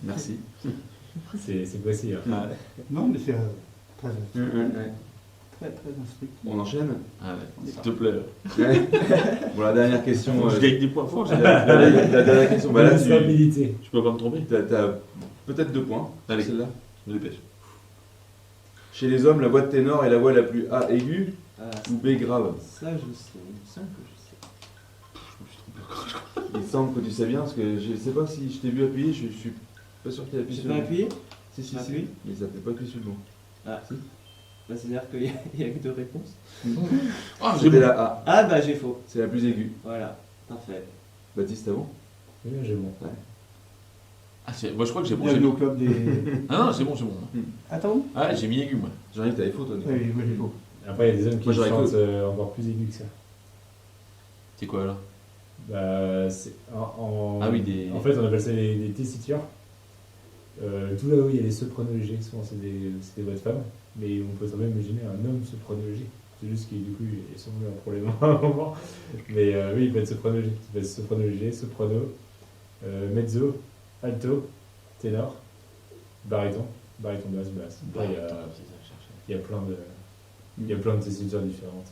Merci. C'est précis. Hein. Non, mais c'est très, Ouais. très, très instructif. On enchaîne. Ah ouais, s'il te plaît. Ouais. Bon, la dernière question. Je gagne des points forts. La dernière question. Bah là, La stabilité. Je peux pas me tromper. t'as peut-être 2 points. Allez. Celle-là. Je me dépêche. Chez les hommes, la voix de ténor est la voix la plus A aiguë Ah, ou B grave. ça, je sais. Il me semble que je sais. Je me suis trompé encore. Il semble que tu sais bien parce que je sais pas si je t'ai vu appuyer. Je suis pas sûr qu'il a appuyé J'ai sur pas le. appuyé Si, si, si. Appuie. Mais ça fait pas appuyer sur le bon. Ah, Si. Bah, c'est-à-dire qu'il y a que deux réponses. Ah, j'ai C'était bon. la A. Ah, bah, j'ai faux. C'est la plus aiguë. Voilà, parfait. Baptiste, avant. Oui, j'ai bon. Ah, moi je crois que j'ai bon. j'ai Bienvenue bon. au club des. Ah non, c'est bon, c'est bon. Attends. Ah, j'ai mis aigu, moi. Jean-Yves, t'avais faux, toi. Nico. Oui, moi j'ai faux. Après il y a des hommes qui Moi, j'aurais chantent cru. encore plus aigus que ça. C'est quoi alors? Bah, Ah oui, des. En fait, on appelle ça des tessitures. Tout là où il y a les sopranos légers, souvent c'est des voix de femmes, mais on peut très bien imaginer un homme soprano léger. C'est juste qu'il du coup il est sûrement eu un problème à un moment. Mais oui, il peut être soprano léger. Il peut être soprano léger, soprano, mezzo, alto, ténor, baryton basse, basse. Bah, Après, attends, c'est ça que je cherchais. il y a plein de tessitures différentes.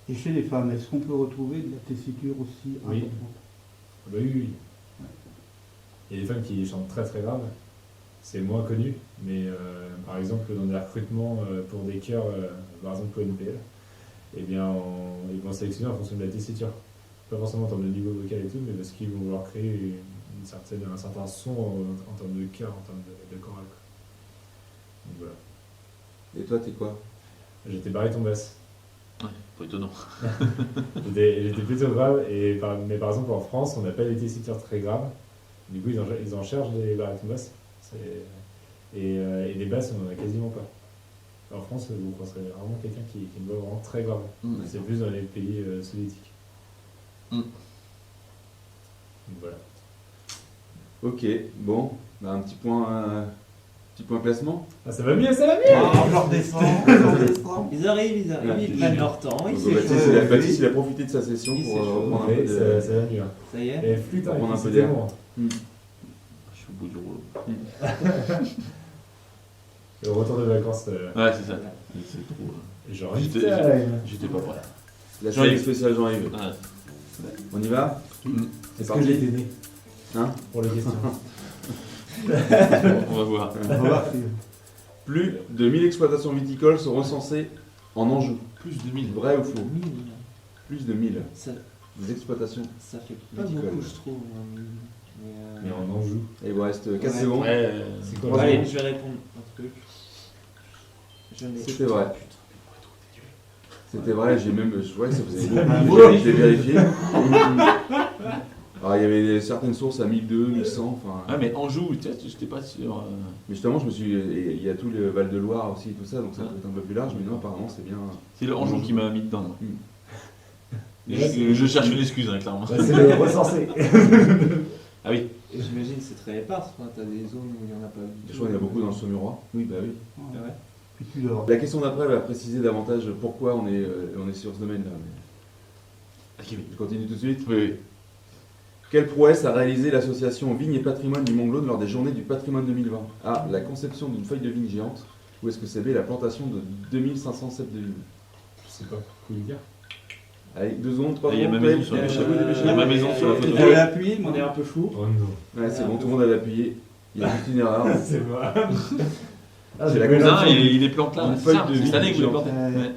Et chez les femmes, est-ce qu'on peut retrouver de la tessiture aussi Oui. importante? Bah oui, oui. Il y a des femmes qui chantent très très grave. C'est moins connu, mais par exemple dans des recrutements pour des chœurs, par exemple pour NPL, eh bien ils vont sélectionner en fonction de la tessiture. Pas forcément en termes de niveau vocal et tout, mais parce qu'ils vont vouloir créer un certain son en termes de chœur, en termes de chorale. Donc voilà. Et toi, t'es quoi? J'étais baryton basse. Ouais, pas étonnant. J'étais plutôt grave, mais par exemple en France, on n'a pas des tessitures très graves. Du coup, ils en cherchent des barytons basses. Et des basses, on n'en a quasiment pas. En France, vous croiserez rarement quelqu'un qui a une voix vraiment très grave. C'est plus dans les pays soviétiques. Mm. Donc voilà. Ok, bon, bah, un petit point Petit point classement. Ah, ça va mieux, ça va mieux. Ah, je redescends, je redescends. Ils arrivent, Ouais, ils prennent leur temps, ils Donc, s'échauffent. Baptiste, il a profité de sa session Il pour s'échauffe. reprendre un peu Ouais, de... ça va mieux. Ça y est. Et flûte, On prend un peu c'était d'air. bon. Hmm. Je suis au bout du rouleau. Le retour de vacances, Ouais, c'est ça. C'est trop. genre J'étais- time. J'étais pas prêt. La Jean-Yves. série spéciale Jean-Yves. Ouais. On y va? Est-ce parti. que j'ai été né Hein? pour les questions? On va voir. On va voir si- Plus de 1000 exploitations viticoles sont recensées en Anjou. Plus de 1000. Vrai ou faux? 1000. Plus de 1000 Ça, des exploitations. ça fait pas Viticole. beaucoup, je trouve. Mais en Anjou. Et il vous reste 4 Ouais. secondes. Ouais. C'est Bon, quoi allez, je vais répondre un truc. Je n'ai- C'était vrai. C'était vrai, j'ai même. Je vois que ça faisait beaucoup. Ouais. Je l'ai vérifié. Alors il y avait certaines sources à 1200, 1100. Enfin, Ah, mais Anjou, tu sais, j'étais pas sûr. mais justement, je me suis. Et il y a tout le Val de Loire aussi, tout ça, donc ça peut être un peu plus large. Mais non, apparemment, c'est bien. C'est le Anjou qui m'a mis dedans. moi. Hmm. Je cherche une excuse, hein, clairement. Bah, c'est le recensé. Ah oui. Et j'imagine que c'est très éparse. Enfin, t'as des zones où il n'y en a pas du Je tout. crois qu'il y en a beaucoup dans le Saumurois. Oui, bah oui. Ah ouais. Puis tu dors. La question d'après va préciser davantage pourquoi on est sur ce domaine-là. Mais je continue tout de suite. Oui, oui. Quelle prouesse a réalisé l'association Vigne et Patrimoine du Mont-Glaude lors des Journées du Patrimoine 2020? A. La conception d'une feuille de vigne géante. Ou est-ce que c'est B. La plantation de 2500 cèpes de vigne? Je sais pas. Faut lui dire. Allez, 2 secondes, 3 Ah, il y a secondes. ma maison sur la dépêchez-vous, photo. dépêchez-vous. Il y a ma maison sur la photo. J'avais appuyé, On moi. est un peu fou. Oh non. Ouais, c'est bon, tout le monde a appuyé. Il y a juste une erreur. C'est moi. Ah, C'est j'ai la pas eu Non, l'intention. il est plante là. Une C'est feuille ça, de c'est cette année que vous les vigne plantez. géante. Ouais.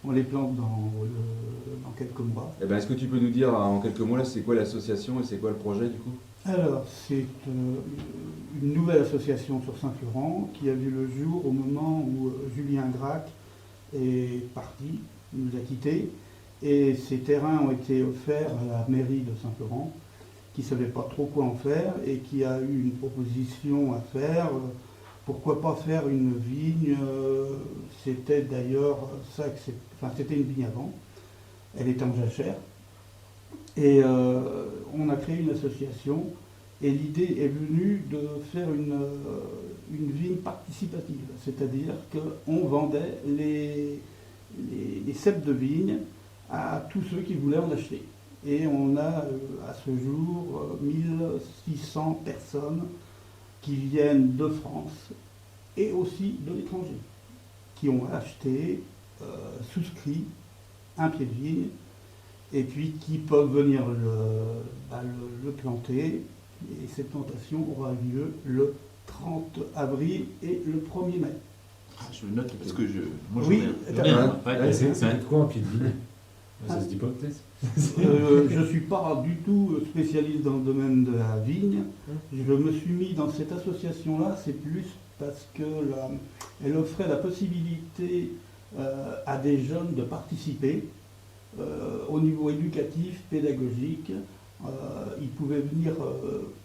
On les plante dans quelques mois. Eh ben, est-ce que tu peux nous dire en quelques mots là, c'est quoi l'association et c'est quoi le projet du coup? Alors, c'est une nouvelle association sur Saint-Florent qui a vu le jour au moment où Julien Gracq est parti, il nous a quittés, et ces terrains ont été offerts à la mairie de Saint-Florent, qui ne savait pas trop quoi en faire et qui a eu une proposition à faire. Pourquoi pas faire une vigne? C'était d'ailleurs ça que c'était une vigne avant. Elle était en jachère. Et on a créé une association et l'idée est venue de faire une vigne participative, c'est-à-dire qu'on vendait les cèpes de vigne à tous ceux qui voulaient en acheter. Et on a à ce jour 1600 personnes qui viennent de France et aussi de l'étranger, qui ont acheté, souscrit un pied de vigne et puis qui peuvent venir le planter. Et cette plantation aura lieu le 30 avril et le 1er mai. Ah, je le note parce que moi Oui, j'en ai un. t'as- Ouais, C'est ouais. quoi un pied de vigne? Ça se dit pas peut-être? Je ne suis pas du tout spécialiste dans le domaine de la vigne. Je me suis mis dans cette association-là, c'est plus parce qu'elle offrait la possibilité à des jeunes de participer au niveau éducatif, pédagogique. Ils pouvaient venir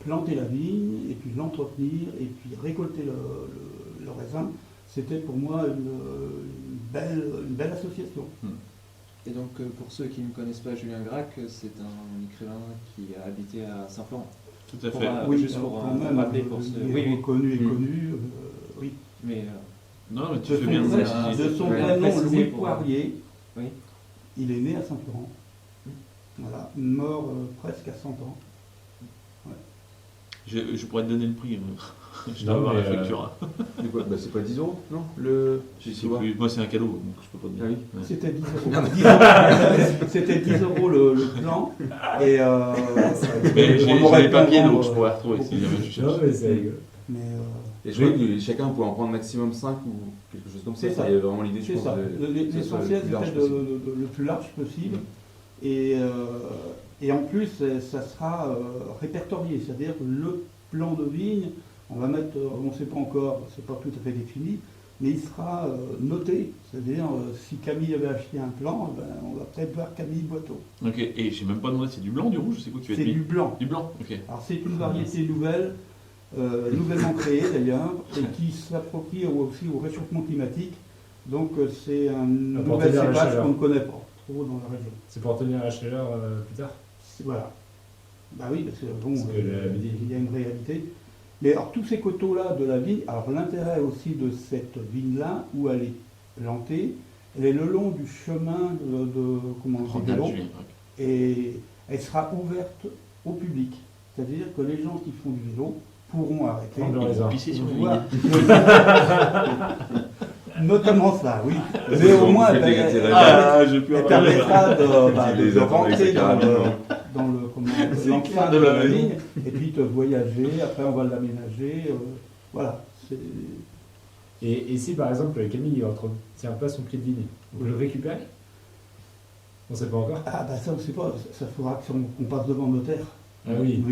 planter la vigne et puis l'entretenir et puis récolter le raisin. C'était pour moi une belle association. Et donc, pour ceux qui ne connaissent pas Julien Gracq, c'est un écrivain qui a habité à Saint-Florent. Tout à Pour, fait. Oui, juste alors pour quand même, rappeler pour ceux. il est Oui, oui. reconnu et Mm. connu. Oui. Mais Non, mais tu De fais son bien de vrai, préciser. de son Ouais. vrai nom, Préciser Louis pour- Poirier, oui. il est né à Saint-Florent. Voilà, mort presque à 100 ans. Je pourrais te donner le prix. Je dois Non, avoir mais, la facture. C'est quoi? Bah, c'est pas 10 euros, non? Je sais plus. Moi, c'est un cadeau, donc je peux pas te Ah dire. oui. Ouais. C'était 10 euros. 10 euros. C'était 10 euros le plan. Et Mais j'ai on aurait les pu en papiers, donc vendre, je pourrais retrouver si jamais je Non, cherche. mais c'est rigolo. mais, Et je crois que chacun pouvait en prendre maximum 5 ou quelque chose comme ça. C'est ça. Il y avait vraiment l'idée, je c'est pense, ça. de- que ça soit L'essentiel, le plus large c'était possible. le plus large possible. Et en plus, ça sera répertorié, c'est-à-dire le plan de vigne, on va mettre, on ne sait pas encore, c'est pas tout à fait défini, mais il sera noté, c'est-à-dire si Camille avait acheté un plan, ben, on va peut-être voir Camille Boiteau. Ok, et j'ai même pas demandé, c'est du blanc, du rouge, c'est quoi que tu vas C'est être du mis blanc. Du blanc, ok. Alors c'est une variété nouvelle, nouvellement créée d'ailleurs, et qui s'approprie aussi au réchauffement climatique. Donc c'est un nouvel tenir la cépage chaleur. qu'on ne connaît pas trop dans la région. C'est pour tenir la chaleur plus tard. Voilà. Bah oui, parce que bon, Parce que le midi- il y a une réalité. Mais alors tous ces coteaux-là de la vigne, alors l'intérêt aussi de cette vigne-là, où elle est plantée, elle est le long du chemin comment on dit, de l'eau, et elle sera ouverte au public. C'est-à-dire que les gens qui font du vélo pourront arrêter. Prendre le raisin. Pisser sur les Voilà. vignes. Notamment ça, oui. Mais au moins, Faites des elle je peux avoir permettra de Les attendre avec rentrer sa carabine, dans C'est l'enceinte clair. de la ligne, et puis de voyager. Après, on va l'aménager. Voilà. C'est- Et si par exemple Camille entretient pas son pied de vigne, vous le récupérez? On sait pas encore. Ah, bah ça, on sait pas. Ça faudra qu'on passe devant le notaire. Ah oui.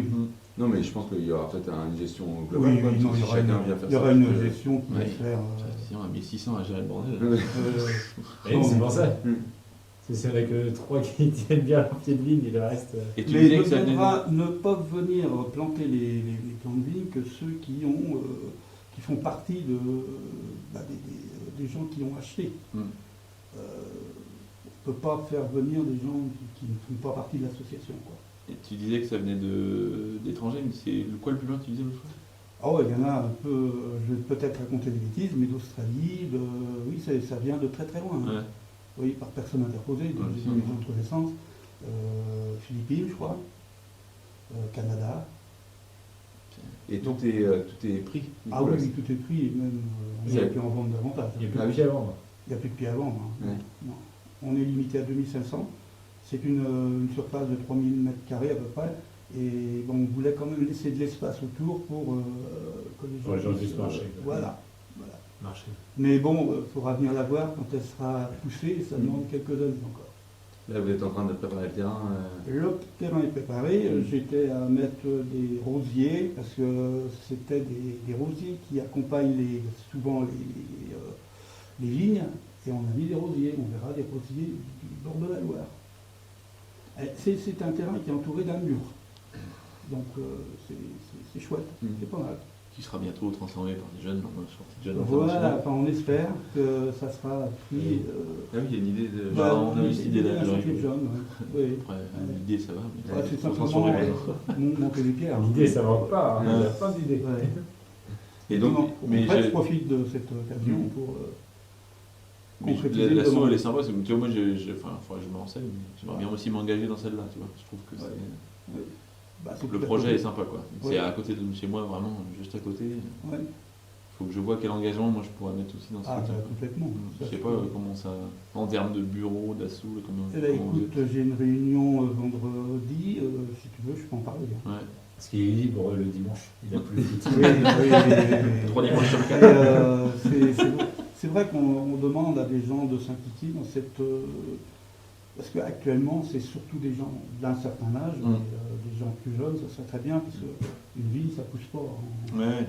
Non, mais je pense qu'il y aura peut-être une gestion globale. Oui, quoi, oui, parce non, que il y si aura chacun une, vient faire il y aura ça, une parce que- gestion qui va Ouais. se faire. Sinon, on a 1600 à gérer le bordel. Et c'est pour ça. Mm. C'est s'il y en a que 3 qui tiennent bien leur pied de vigne et le reste. Et tu Mais disais ne, que ça venait ne peuvent venir planter les plants de vigne que ceux qui font partie des gens qui ont acheté. Mm. On ne peut pas faire venir des gens qui ne font pas partie de l'association, quoi. Et tu disais que ça venait d'étrangers, mais c'est quoi le plus loin que tu disais l'autre fois? Ah ouais, il y en a un peu, je vais peut-être raconter des bêtises, mais d'Australie, oui, ça vient de très très loin. Hein. Ouais. Oui, par personne interposée, dans Ouais, les autres essences. Philippines, je crois. Canada. Et tout est pris. du Ah coup, oui, là, oui, tout est pris, et même on C'est- aurait pu en vendre davantage. Il n'y a plus Ah de oui. pied à vendre. Il n'y a plus de pieds à vendre. Hein. Ouais. Non. On est limité à 2500. C'est une surface de 3000 m² à peu près. Et bon, on voulait quand même laisser de l'espace autour pour que les gens, Pour les gens puissent, puissent marcher, quoi. Voilà. Voilà. Marché. Mais bon, il faudra venir la voir quand elle sera poussée. Ça demande quelques années encore. Là, vous êtes en train de préparer le terrain. Le terrain est préparé. Mm. J'étais à mettre des rosiers parce que c'était des rosiers qui accompagnent souvent les vignes. Et on a mis des rosiers. On verra des rosiers du bord de la Loire. C'est un terrain qui est entouré d'un mur. Donc c'est chouette. Mm. C'est pas mal. Qui sera bientôt transformé par des jeunes, sortis de jeunes. Voilà. Enfin, on espère que ça sera pris. Ah oui, il y a une idée de. Bah, on a eu cette idée-là, un j'aurais chantier de vu. jeunes, ouais. Oui. Après, l'idée ça va, mais Ouais, c'est faut simplement transformer. monter les pierres. L'idée, ça manque pas. hein. Ouais. Il y a plein d'idées. Ouais. Et donc, mais Après, je- je profite de cette occasion Mm. pour Mais concrétiser la le l'assaut demande. elle est sympa, tu vois, moi faudrait que je me renseigne, mais j'aimerais bien aussi m'engager dans celle-là, tu vois. Je trouve que Ouais. Bah, c'est le tout à projet côté. est sympa quoi. Ouais. C'est à côté de chez moi, vraiment, juste à côté. Ouais. Faut que je vois quel engagement moi je pourrais mettre aussi dans ce Ah, truc. bah, complètement. Je Ça, sais pas comment ça. En termes de bureau, d'assaut, comment. Eh ben, comment vous écoute, j'ai une réunion vendredi, si tu veux, je peux en parler. Hein. êtes. Ouais. Parce qu'il est libre le dimanche. Il a plus le foot. Oui, 3 dimanches sur Et, 4. c'est vrai qu'on demande à des gens de s'impliquer dans cette. Parce qu'actuellement, c'est surtout des gens d'un certain âge, mais, des gens plus jeunes, ça serait très bien, parce qu'une vie, ça pousse pas. Ouais.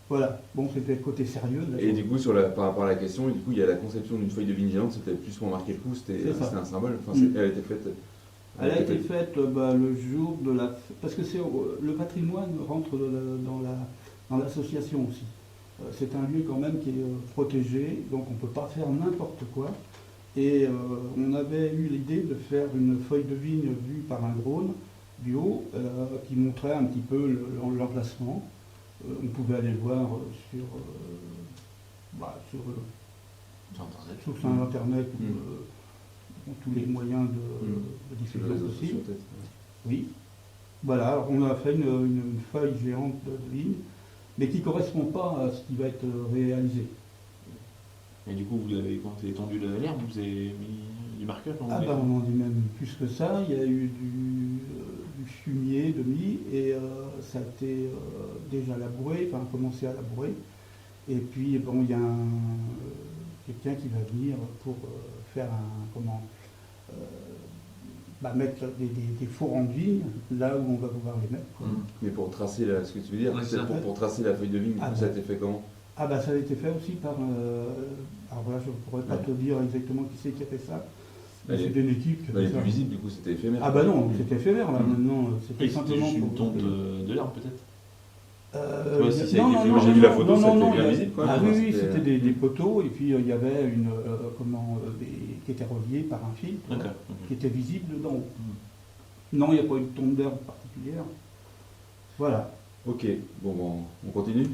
Voilà, bon, c'était le côté sérieux de la Et chose. du coup, par rapport à la question, du coup, il y a la conception d'une feuille de vigne géante, c'était plus pour marquer le coup, c'était C'est ça. un symbole. Enfin, Mm. elle a été faite. Elle a été faite le jour de la... Parce que le patrimoine rentre dans l'association aussi. C'est un lieu quand même qui est protégé, donc on ne peut pas faire n'importe quoi. Et on avait eu l'idée de faire une feuille de vigne vue par un drone du haut qui montrait un petit peu l'emplacement. On pouvait aller le voir sur Internet ou tous les moyens de Sur diffusion les réseaux possibles. sociaux, peut-être. Oui. Voilà, alors on a fait une feuille géante de ligne, mais qui ne correspond pas à ce qui va être réalisé. Et du coup, vous avez quand étendu l'herbe, vous avez mis du marqueur quand Ah vous ben mettez- on en dit même plus que ça, il y a eu du fumier de mie et ça a été déjà labouré, enfin commencé à labourer. Et puis bon, il y a quelqu'un qui va venir pour faire mettre des fourrants de vigne là où on va pouvoir les mettre. Mm. Mais pour tracer, ce que tu veux dire, Ouais, c'est c'est ça. pour tracer la feuille de vigne, du Ah, coup, ça a été fait comment? Ah bah ça a été fait aussi par... alors voilà, je ne pourrais pas Ouais. te dire exactement qui c'est qui a fait ça. Mais Elle est- c'était une équipe qui a Elle est fait ça. plus visible, du coup, c'était éphémère. Ah bah non, c'était éphémère là, Mm. maintenant, c'était Oui, c'était simplement juste une pour... tonte de l'herbe peut-être. Euh, Ouais, si ça a non, été non, fait, non, moi, j'ai non, vu la non, photo, non, ça a non, été non, bien il y a- visible, quoi. Ah Enfin, oui, oui, c'était- c'était des poteaux, et puis il y avait qui était relié par un fil, quoi, D'accord. qui était visible d'en haut. Mm. Non, il n'y a pas eu de tonte d'herbe particulière. Voilà. Ok, bon, on continue.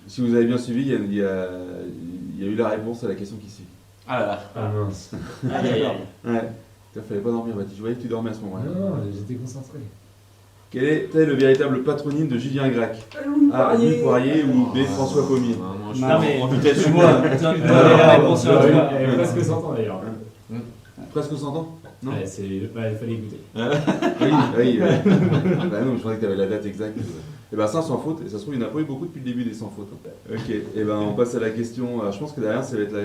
Si vous avez bien suivi, il y a eu la réponse à la question qui suit. Ah là là. Ah mince. Aïe aïe aïe. Ouais, il fallait pas dormir, Baptiste. Je voyais que tu dormais à ce moment-là. Non, j'étais concentré. Quel était le véritable patronyme de Julien Gracq? A. Louis Poirier ou B. François Pommier? Non, je Non, mais- suis en vitesse du moi. Donne la réponse sur Elle toi. avait presque 100 ans d'ailleurs. Presque 100 ans? Non. Ouais, il fallait écouter. Oui. Bah non, je croyais que tu avais la date exacte. Et ben ça, sans faute. Et ça se trouve, il n'y en a pas eu beaucoup depuis le début des sans faute. Ok, et ben on passe à la question. Je pense que derrière, ça va être la.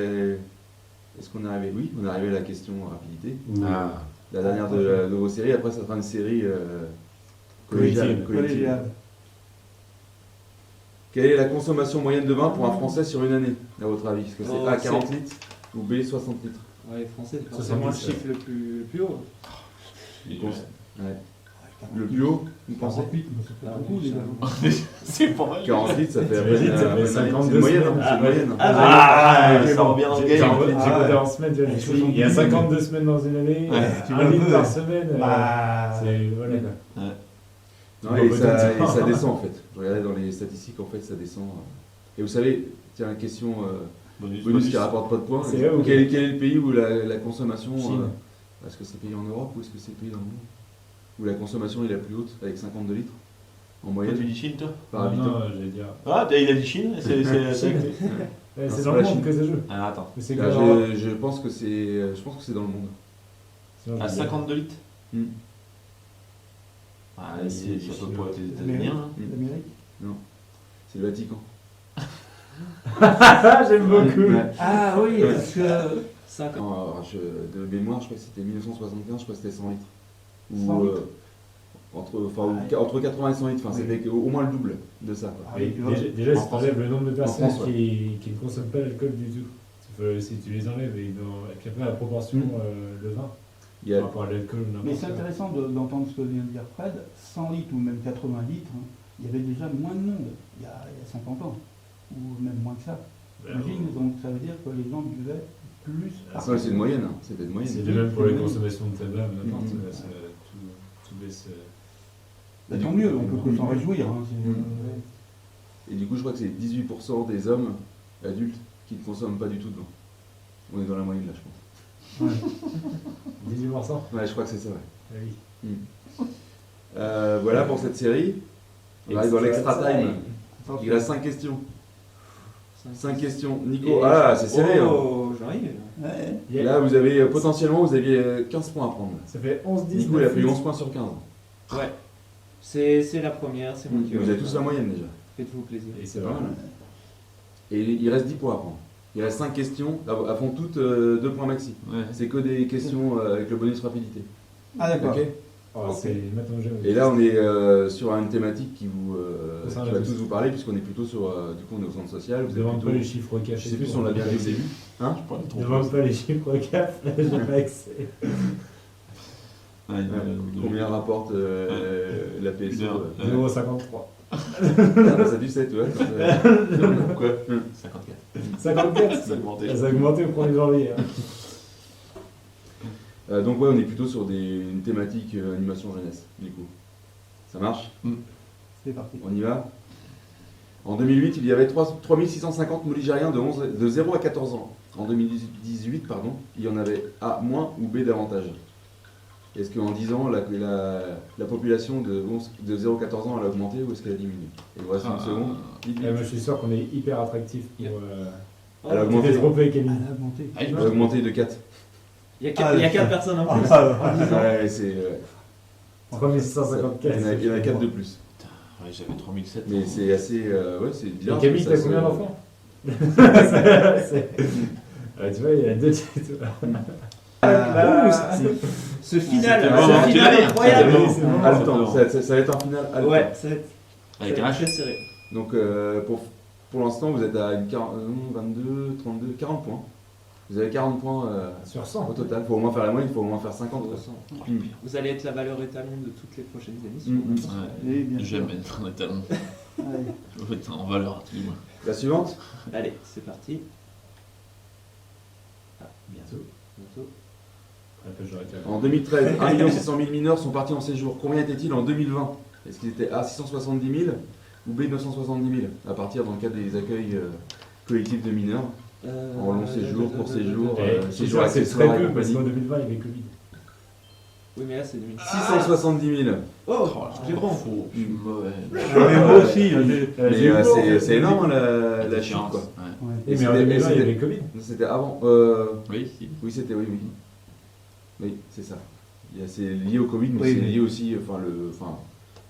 Est-ce qu'on est arrivé? Oui, on est arrivé à la question rapidité. Ah. La dernière de vos séries. Après, ça sera une série collégiale. Collégial. Quelle est la consommation moyenne de vin pour un Français sur une année, à votre avis? Est-ce que c'est Oh, A, 40 c'est- litres ou B, 60 litres? Ouais, les Français, c'est 70, forcément le chiffre le plus haut. Ouais. Le plus haut, vous pensez? 48, mais ça fait beaucoup déjà. C'est pas mal. 40 litres, ça fait à T'imagines, peine. ça fait c'est 52 une moyenne, semaines. c'est une moyenne. Ça revient en J'ai game. compté en semaine, tu vois, je suis- il y a 52 semaines dans une année, Ouais, un litre par semaine. Bah, C'est voilà quoi. Non, et ça descend en fait. Je regardais dans les statistiques, en fait, ça descend. Et vous savez, tiens, une question bonus qui rapporte pas de points. C'est vrai, ok. Quel est le pays où la consommation. Chine. Est-ce que c'est le pays en Europe ou est-ce que c'est le pays dans le monde où la consommation est la plus haute, avec 52 litres en Toi, moyenne tu dis Chine, toi? par habitant? Non, j'allais dire. Ah, il a dit Chine? C'est Chine. Ouais, Non, c'est c'est dans pas le la monde Chine. que ça joue. Ah, attends. Mais c'est Ah, que l'Europe. je pense que c'est dans le monde. Sinon, je À vais dire. 52 litres? Hmm. Ah, Ouais, ça c'est- peut pas être les L'Amérique. États-Unis. Hein. L'Amérique. C'est le Vatican. J'aime beaucoup. Ouais. Ah oui, parce que 50. Non, alors, de mémoire, je crois que c'était 1975, je crois que c'était 100 litres. 100 litres. Entre 80 et 100 litres, enfin, Oui. c'était au moins le double de ça. Quoi. Ah oui, tu vois. Déjà, En si tu France. enlèves le nombre de personnes France, ouais. qui ne consomment pas l'alcool du tout, si tu les enlèves et puis après la proportion, le vin Il y a, par rapport à l'alcool ou n'importe Mais c'est quoi. intéressant d'entendre ce que vient de dire Fred. 100 litres ou même 80 litres, hein, il y avait déjà moins de monde il y a 50 ans, ou même moins que ça. Imagine, donc ça veut dire que les gens buvaient plus. ouais, c'est une moyenne, hein. C'était une moyenne. C'est de même pour les Oui. consommations de tabac, n'importe Mhm. tout baisse. Bah, tant mieux, on peut que s'en réjouir. Hein, c'est- Mhm. Et du coup, je crois que c'est 18% des hommes adultes qui ne consomment pas du tout de vin. On est dans la moyenne là, je pense. ouais. 18%. Ouais, je crois que c'est ça, ouais. Ah oui. Voilà pour cette série. On arrive dans l'extra time. Il reste 5 questions. 5 questions. Nico, c'est serré. Hein. Oh, j'arrive. Ouais. Là, vous avez potentiellement, vous aviez 15 points à prendre. Ça fait 11-10. Nico, il a pris 11 points sur 15. Ouais. C'est la première, c'est moi qui Vous avez tous la moyenne déjà. Faites-vous plaisir. Et c'est Pas vrai. mal. Et il reste 10 points à prendre. Il reste 5 questions. Elles font toutes 2 points maxi. Ouais. C'est que des questions avec le bonus rapidité. Ah d'accord. Ok. Oh, c'est maintenant que Et là, on est sur une thématique qui Ça va va tous tous. vous parler, puisqu'on est plutôt sur. Du coup, on est au centre social. Je Vous ne êtes demande plutôt. pas les chiffres au café. Je sais plus si on l'a bien vu au début. Hein Je prends le Je ton. ne demande pas les chiffres au café, j'ai pas accès. Ouais, Combien rapporte la PSO Une heure. 0,53. Ça dit 7, ouais. Quoi 54. 54 Ça a augmenté. Ça a augmenté au 1er janvier. Hein. Donc, ouais, on est plutôt sur une thématique animation jeunesse, du coup. Ça marche? C'est parti. On y va. En 2008, il y avait 3650 Moligériens de 0 à 14 ans. En 2018, pardon, il y en avait A- moins ou B davantage. Est-ce qu'en 10 ans, la population de 0 à 14 ans, elle a augmenté ou est-ce qu'elle a diminué? Il vous reste une seconde. Vite, vite. Moi je suis sûr qu'on est hyper attractif pour. Elle a augmenté. T'es trompé, Camille. Elle a monté. Ah, Elle a augmenté de 4. Il y a 4 personnes en plus. Ouais, c'est. 3654. Il y en a 4 de plus. Ouais, j'avais 3007. Mais c'est assez. Ouais, c'est Et bizarre. Camille, parce que t'as ça combien se- d'enfants Tu vois, il y a 2 titres. Ce final, C'était bon, ce tu final l'as dit. incroyable. C'était bon, c'est bon. Haletant. Ça va être un final haletant. Ouais, ça va être Avec ça va un être H. très serré. Donc pour l'instant, vous êtes à une 22, 32, 40 points. Vous avez 40 points Sur 100. au total. Il faut au moins faire la moyenne, il faut au moins faire 50. quoi. Vous allez être la valeur étalon de toutes les prochaines émissions. Ouais. Et bien sûr. J'aime être un étalon. Ouais. Je veux être en valeur à tous les mois. La suivante. Allez, c'est parti. Bientôt. Bientôt. Après, j'aurais été. En 2013, 1 600 000 mineurs sont partis en séjour. Combien étaient-ils en 2020? Est-ce qu'ils étaient A 670 000 ou B 970 000 à partir dans le cadre des accueils collectifs de mineurs en long séjour, court séjour, séjour c'est accessoire très et peu parce compagnie. qu'en 2020 il y avait Covid. Oui, mais là, c'est 2006. 670 000. Oh, j'ai j'ai grand. faux, je suis mauvais. Mais moi aussi, Mais c'est énorme la chute différence, quoi. ouais. ouais. Et mais en 2020 il y avait Covid. C'était avant. Oui, si. Oui, c'était oui. Oui, c'est ça. C'est lié au Covid, mais Oui, c'est mais- lié aussi,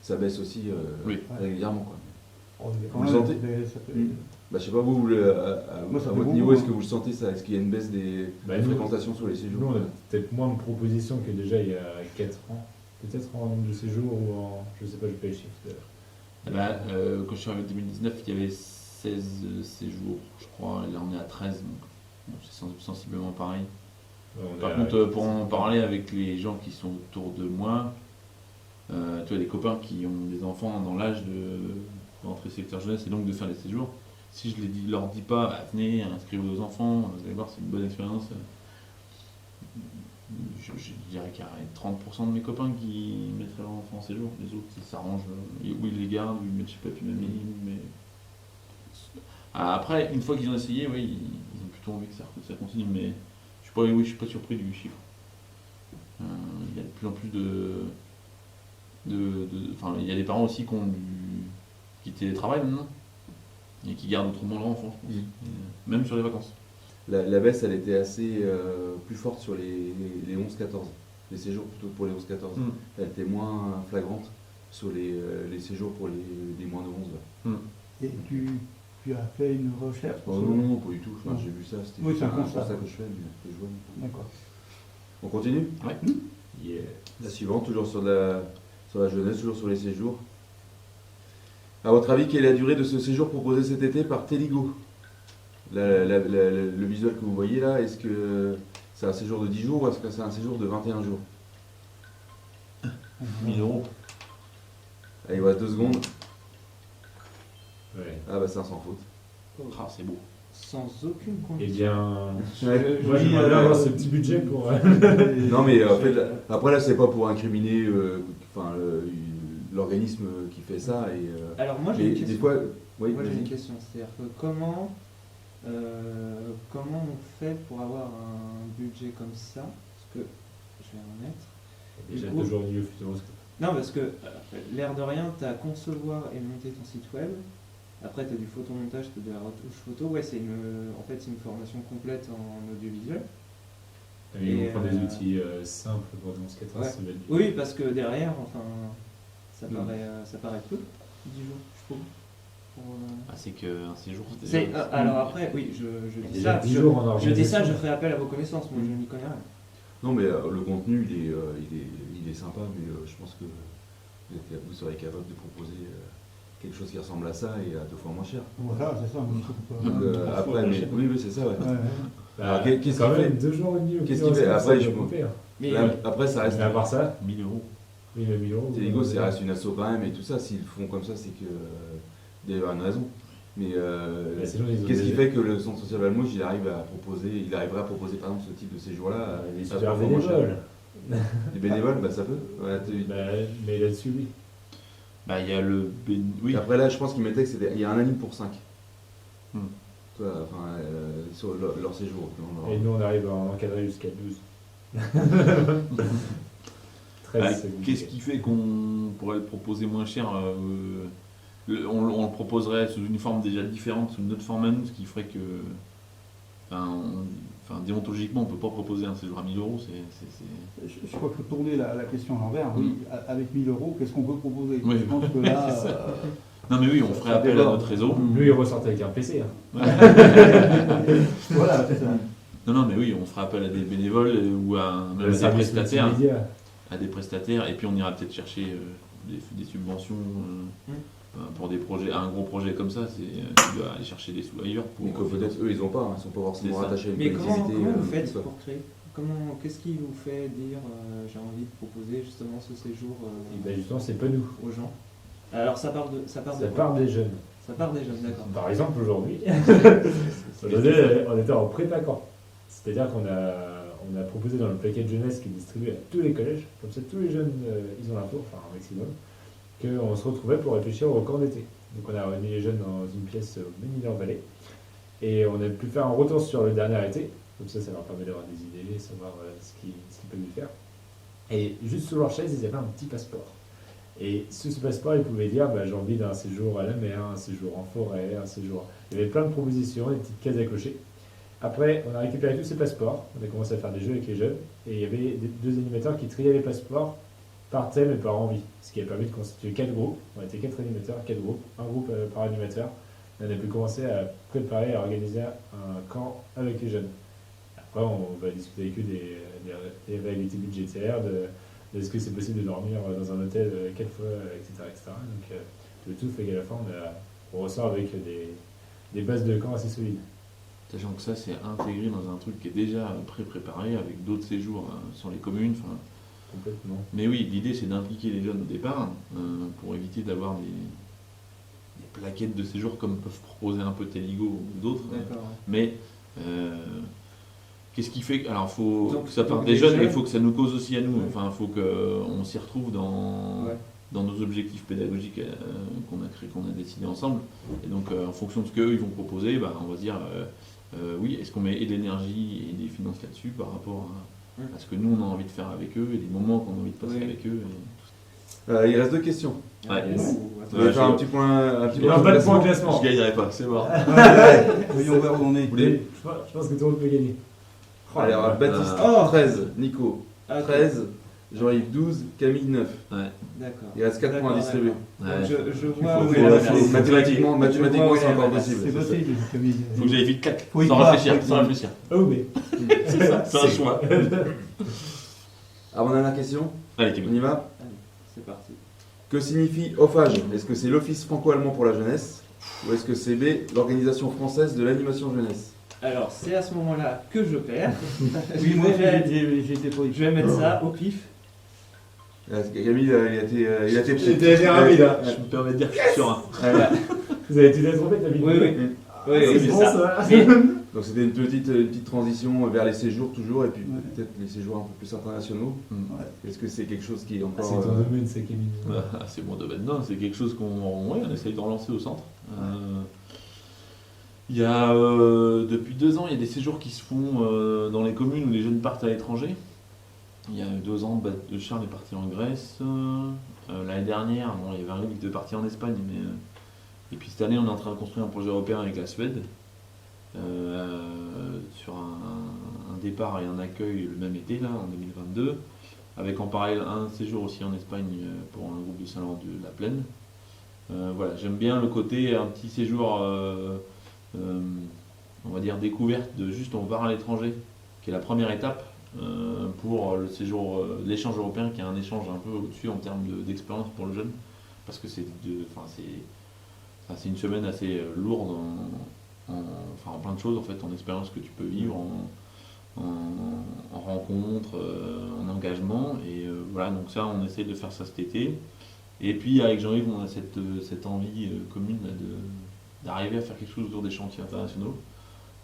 ça baisse aussi Oui. régulièrement quoi. Oh, mais quand Vous même, le sentez ça fait- Bah, je sais pas vous, Moi, ça à fait votre beaucoup, niveau, est-ce hein. que vous le sentez ça? Est-ce qu'il y a une baisse des Bah, nous, fréquentations sur les séjours? Nous, on a peut-être moins de propositions que déjà il y a 4 ans. Peut-être en nombre de séjours ou en. Je sais pas, je fais les chiffres d'ailleurs. Quand je suis arrivé en 2019, il y avait 16 séjours, je crois, et là on est à 13, donc bon, c'est sensiblement pareil. Ouais, on est Par à- contre, pour en parler avec les gens qui sont autour de moi, tu vois, des copains qui ont des enfants dans l'âge d'entrer secteur jeunesse et donc de faire les séjours, si je leur dis pas, bah, venez, inscrivez vos enfants, vous allez voir, c'est une bonne expérience. Je dirais qu'il y a 30% de mes copains qui mettraient leurs enfants en séjour, les autres ils s'arrangent, ou ils les gardent, ou ils mettent chez papy mamie, mais... Après, une fois qu'ils ont essayé, oui, ils ont plutôt envie que ça continue, mais je suis pas surpris du chiffre. Il y a de plus en plus enfin, il y a des parents aussi qui télétravaillent maintenant, et qui gardent autrement leur enfant, je pense. Même sur les vacances. La baisse, elle était assez plus forte sur les 11-14. Les séjours plutôt pour les 11-14. Elle était moins flagrante sur les séjours pour les moins de 11. Là. Et tu as fait une recherche Oh, sur- non, pas du tout. Enfin, Non. j'ai vu ça, c'était Oui, juste c'est un un constat. constat que je fais, mais que je vois. D'accord. On continue? Yeah. La suivante, toujours sur la jeunesse, toujours sur les séjours. À votre avis, quelle est la durée de ce séjour proposé cet été par Téligo? Le visuel que vous voyez là, est-ce que c'est un séjour de 10 jours ou est-ce que c'est un séjour de 21 jours? 1000 €. Allez, il vous reste 2 secondes. Ouais. Ah bah c'est un sans faute. Ah, c'est beau. Sans aucune Eh condition. bien, Ouais. moi j'aimerais bien avoir ce petit budget pour. Non mais en fait, après là c'est pas pour incriminer l'organisme qui fait ça. Alors, moi, j'ai Mais une des question. fois, oui, Moi, j'ai vas-y. une question. C'est-à-dire que comment on fait pour avoir un budget comme ça? Parce que je vais en mettre. Déjà Du coup- 2 jours au Futuroscope. Non, parce que l'air de rien, tu as à concevoir et monter ton site web. Après, tu as du photomontage, tu as de la retouche photo. Ouais, c'est une formation complète en audiovisuel. Et Et, on prend des outils simples pour dans ce cas Ouais. ça va être- Oui, parce que derrière, enfin, ça Mm. paraît peu, 10 jours, je trouve. Pour, C'est qu'un séjour, c'est c'est- déjà... alors après, oui, je dis Déjà ça. 10 jours en Je dis ça, organisation. je ferai appel à vos connaissances. Moi, je n'y connais rien. Non mais le contenu il est sympa, mais je pense que vous serez capable de proposer quelque chose qui ressemble à ça et à 2 fois moins cher. Voilà, c'est ça. Moi, je trouve Donc pas- après, mais, oui c'est ça ouais. Ouais, ouais. Bah, Alors, qu'est-ce quand qu'il même, fait 2 jours et demi au Qu'est-ce qu'il fait Futuroscope, Après, ça je- doit couper, hein. Mais Là, après ça reste. Mais à part ça, 1000 €. oui, mais 1000 euros. Téligo ça reste une asso quand même et tout ça. S'ils font comme ça, c'est que il y a une raison. Mais Bah, sinon, ils ont qu'est-ce qui déjà- fait que le centre social Valmouche il arriverait à proposer par exemple ce type de séjour-là Les à super 2 fois moins cher? bénévoles. Les bénévoles, bah ça peut. Ouais, Bah, mais là-dessus, oui. Bah, il y a le... Oui, Après là, je pense qu'il mettait que il y a un anime pour 5. Hmm. Sur leur séjour. Et nous, on arrive à en encadrer jusqu'à 12. 13, Bah, c'est compliqué. qu'est-ce qui fait qu'on pourrait le proposer moins cher on le proposerait sous une forme déjà différente, sous une autre forme à nous, ce qui ferait que... Enfin, déontologiquement, on ne peut pas proposer un séjour à 1000 €. Je crois qu'il faut tourner la question à l'envers. Oui, avec 1000 €, qu'est-ce qu'on peut proposer? Oui. Je pense que là, Non mais oui, on ferait appel à notre réseau. Lui, il ressortait avec un PC. Hein. voilà, c'est ça. Non, mais oui, on ferait appel à des bénévoles ou même Le à des service prestataires. multimédia. À des prestataires, et puis on ira peut-être chercher des subventions pour des projets, un gros projet comme ça, tu dois aller chercher des sous ailleurs pour. Mais que peut-être eux ils ont pas, ils sont pas forcément C'est ça. rattachés à une Mais comment collectivité. vous faites tout ça. pour créer qu'est-ce qui vous fait dire j'ai envie de proposer justement ce séjour Et ben justement, c'est pas nous. aux gens? Alors ça part de Ça quoi? part des jeunes. Ça part des jeunes, d'accord. Par exemple, aujourd'hui, on était en pré-vacants. C'est-à-dire qu'on a proposé dans le paquet de jeunesse qui est distribué à tous les collèges, comme ça tous les jeunes, ils ont l'info, enfin un maximum. qu'on se retrouvait pour réfléchir au camp d'été. Donc on a réuni les jeunes dans une pièce au Ménileur Valley et on a pu faire un retour sur le dernier été. Comme ça leur permet d'avoir des idées, savoir ce qu'ils peuvent y faire. Et juste sous leur chaise, ils avaient un petit passeport. Et sous ce passeport, ils pouvaient dire j'ai envie d'un séjour à la mer, un séjour en forêt, un séjour. Il y avait plein de propositions, des petites cases à cocher. Après, on a récupéré tous ces passeports, on a commencé à faire des jeux avec les jeunes, et il y avait deux animateurs qui triaient les passeports par thème et par envie, ce qui a permis de constituer 4 groupes. On était 4 animateurs, 4 groupes, un groupe par animateur. On a pu commencer à préparer et à organiser un camp avec les jeunes. Après, on va discuter avec eux des réalités budgétaires, de est-ce que c'est possible de dormir dans un hôtel 4 fois, etc. etc. Donc, le tout fait qu'à la fin, on ressort avec des bases de camp assez solides. Sachant que ça, c'est intégré dans un truc qui est déjà pré-préparé avec d'autres séjours sur les communes. Complètement. Mais oui, l'idée, c'est d'impliquer les jeunes au départ pour éviter d'avoir des plaquettes de séjour comme peuvent proposer un peu Téligo ou d'autres. D'accord. Mais qu'est-ce qui fait que. Alors, il faut Donc, que ça parte donc des les jeunes, mais il jeunes- faut que ça nous cause aussi à nous. Ouais. Enfin, il faut qu'on s'y retrouve Ouais. dans nos objectifs pédagogiques qu'on a décidés ensemble. Et donc, en fonction de ce qu'eux ils vont proposer, on va se dire oui, est-ce qu'on met et de l'énergie et des finances là-dessus par rapport à ce que nous on a envie de faire avec eux et des moments qu'on a envie de passer Oui. avec eux. Il reste 2 questions. Ouais. Ouh, Vous voulez Ouais, faire un je- petit point Il y a un bas de point au Je classement. gagnerai pas, c'est mort. Voyons voir où on est. Vous voulez Je pense que tout le monde peut gagner. Alors, Baptiste, Oh. 13, Nico, Ah, 13, Jean-Yves, 12, Camille, 9. D'accord. Il reste 4 points à D'accord, distribuer. d'accord. Ouais. Donc, je vois faut- où faut- est la faut- menace. Mathématiquement, Je vois où c'est est la encore menace. possible. C'est possible, Camille. Faut que j'aille vite, clac, Faut y sans croire, réfléchir, faut y sans croire. réfléchir. Oh, mais. C'est ça, c'est un choix. Avant-dernière question, Allez, on Kevin. y va. C'est parti. Que signifie OFAGE? Est-ce que c'est l'Office franco-allemand pour la jeunesse? Ou est-ce que c'est B, l'Organisation française de l'animation jeunesse? Alors, c'est à ce moment-là que je perds. Oui, moi je, vais, j'ai été pour je vais mettre ça au pif. Camille, il a été J'étais assez rapide, hein. Je me permets de dire que je suis sur un. Vous avez tout trompé, t'as mis. Oui, oui. Oui, C'est c'est bon, ça. ça. Mais- Donc c'était une petite transition vers les séjours toujours, et puis Ouais. peut-être les séjours un peu plus internationaux. Est-ce que c'est quelque chose qui est C'est encore... ton domaine, c'est Camille. C'est mon domaine. Non, c'est quelque chose qu'on essaye de relancer au centre. Il y a depuis 2 ans, il y a des séjours qui se font dans les communes où les jeunes partent à l'étranger. Il y a 2 ans, Charles est parti en Grèce. L'année dernière, il y avait un groupe qui était parti en Espagne. Et puis cette année, on est en train de construire un projet européen avec la Suède. Sur un départ et un accueil le même été, là, en 2022. Avec en parallèle un séjour aussi en Espagne pour un groupe de Saint-Laurent de la Plaine. Voilà, j'aime bien le côté un petit séjour, on va dire découverte de juste on part à l'étranger, qui est la première étape pour le séjour, l'échange européen, qui est un échange un peu au-dessus en termes d'expérience pour le jeune, parce que c'est une semaine assez lourde en plein de choses en fait, en expérience que tu peux vivre, en rencontre, en engagement, et voilà, donc ça on essaye de faire ça cet été. Et puis avec Jean-Yves on a cette envie commune là, d'arriver à faire quelque chose autour des chantiers internationaux.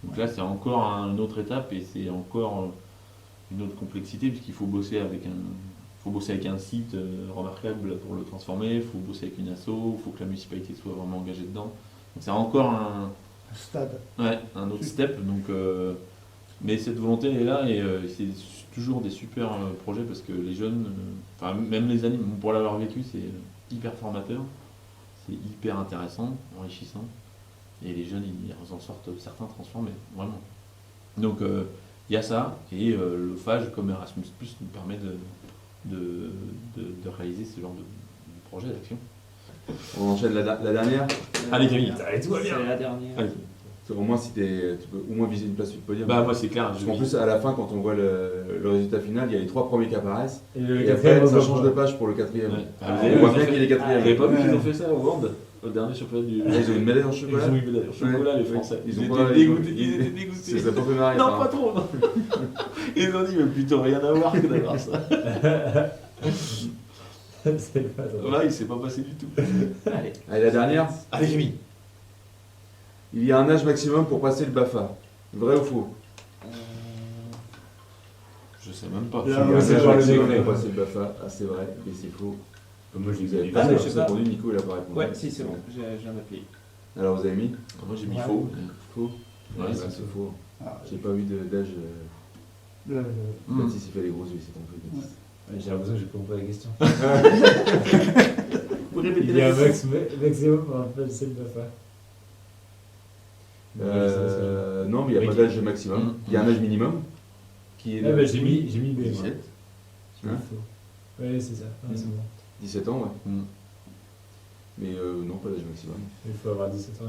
Donc là c'est encore une autre étape et c'est encore une autre complexité puisqu'il faut bosser avec un site remarquable pour le transformer, il faut bosser avec une asso, il faut que la municipalité soit vraiment engagée dedans. Donc c'est encore un autre step. Donc, mais cette volonté elle est là et c'est toujours des super projets parce que les jeunes, même les années, pour l'avoir vécu, c'est hyper formateur, c'est hyper intéressant, enrichissant. Et les jeunes, ils en sortent certains transformés, vraiment. Donc il y a ça, et le FAGE comme Erasmus+, nous permet de réaliser ce genre de projet d'action. On enchaîne la dernière. Allez Camille, Allez, tout va bien. C'est la dernière. allez. Au moins, tu peux au moins viser une place sur le podium. Bah moi c'est clair, Parce qu'en plus, à la fin, quand on voit le résultat final, il y a les 3 premiers qui apparaissent. Et le Et après, quatrième, ça on change voit de pas. page pour le 4e. Ouais. Ah, On voit bien qu'il est Vous 4e. avez pas vu qu'ils Ouais. ont fait ça au World, au dernier championnat du... Ils ont une médaille en Ils chocolat. ont eu une médaille en chocolat, Ouais. les Français. Ils Ils ont étaient pas- dégoûtés. ils ont- Ils étaient dégoûtés. Ça pas fait marrer. Non, enfin. pas trop. Ils ont dit, mais plutôt rien à voir que d'avoir ça. C'est pas drôle. Là, il s'est pas passé du tout. Allez. Allez, la dernière. Allez, Camille. Il y a un âge maximum pour passer le BAFA. Vrai ou faux? Je sais même pas. Il y a Là, un ouais, âge c'est genre le maximum décret. pour passer le BAFA. Ah, c'est vrai, mais c'est faux. Moi, j'ai Vous avez dit Ah, pas mais ça, je sais ça pas. répondu, Nico, il a pas répondu. Ouais, si, c'est bon, j'ai un appuyé. Alors vous avez mis Moi j'ai mis Ouais. faux. faux. Ouais, Ouais, c'est c'est faux. Ah, J'ai pas eu d'âge. là, Baptiste, il fait les gros yeux, c'est trompé. Baptiste. J'ai l'impression que j'ai pas compris la question. Vous Il y a un maximum pour un PLC de BAFA. Non, mais il n'y a pas d'âge maximum. Il y a un âge minimum qui est Ah de bah j'ai mis B. moi. 17. Hein Ouais, c'est ça. Ouais, c'est bon. 17 ans, ouais. Mm. Mais non, pas d'âge maximum. Il faut avoir 17 ans.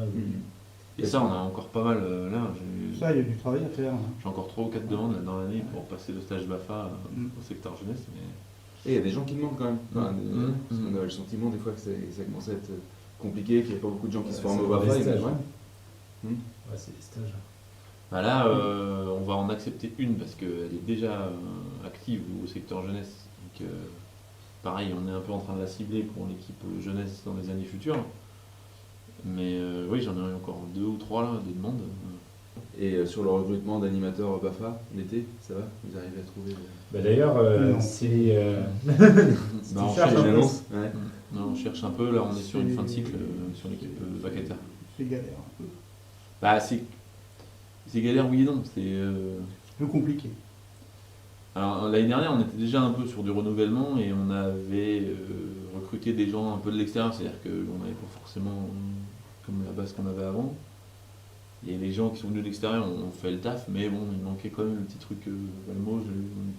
Et ça, on a encore pas mal là. ça, il y a du travail à faire. Hein. J'ai encore 3 ou 4 demandes là, dans l'année pour passer le stage BAFA au secteur jeunesse. Mais... Et il y a des gens qui demandent quand même. Enfin, Mm. parce qu'on a le sentiment des fois que ça commence à être compliqué, qu'il n'y a pas beaucoup de gens qui se forment c'est au pour BAFA. des stages. Ouais. Ouais, c'est des stages. Bah là, on va en accepter une parce qu'elle est déjà active au secteur jeunesse. Donc, pareil, on est un peu en train de la cibler pour l'équipe jeunesse dans les années futures. Mais oui, j'en ai eu encore 2 ou 3 là, des demandes. Et sur le recrutement d'animateurs BAFA, l'été, ça va? Vous arrivez à trouver Bah d'ailleurs, Non. si. Non, tu cherches une un peu. annonce. Ouais. Non, on cherche un peu, là on est sur une fin de cycle sur l'équipe vacataire. C'est galère un peu. Bah c'est galère oui et non. C'est, Peu compliqué. Alors l'année dernière on était déjà un peu sur du renouvellement et on avait recruté des gens un peu de l'extérieur, c'est-à-dire qu'on n'avait pas forcément comme la base qu'on avait avant. Et les gens qui sont venus de l'extérieur ont fait le taf, mais bon, il manquait quand même le petit truc Valmo, je ne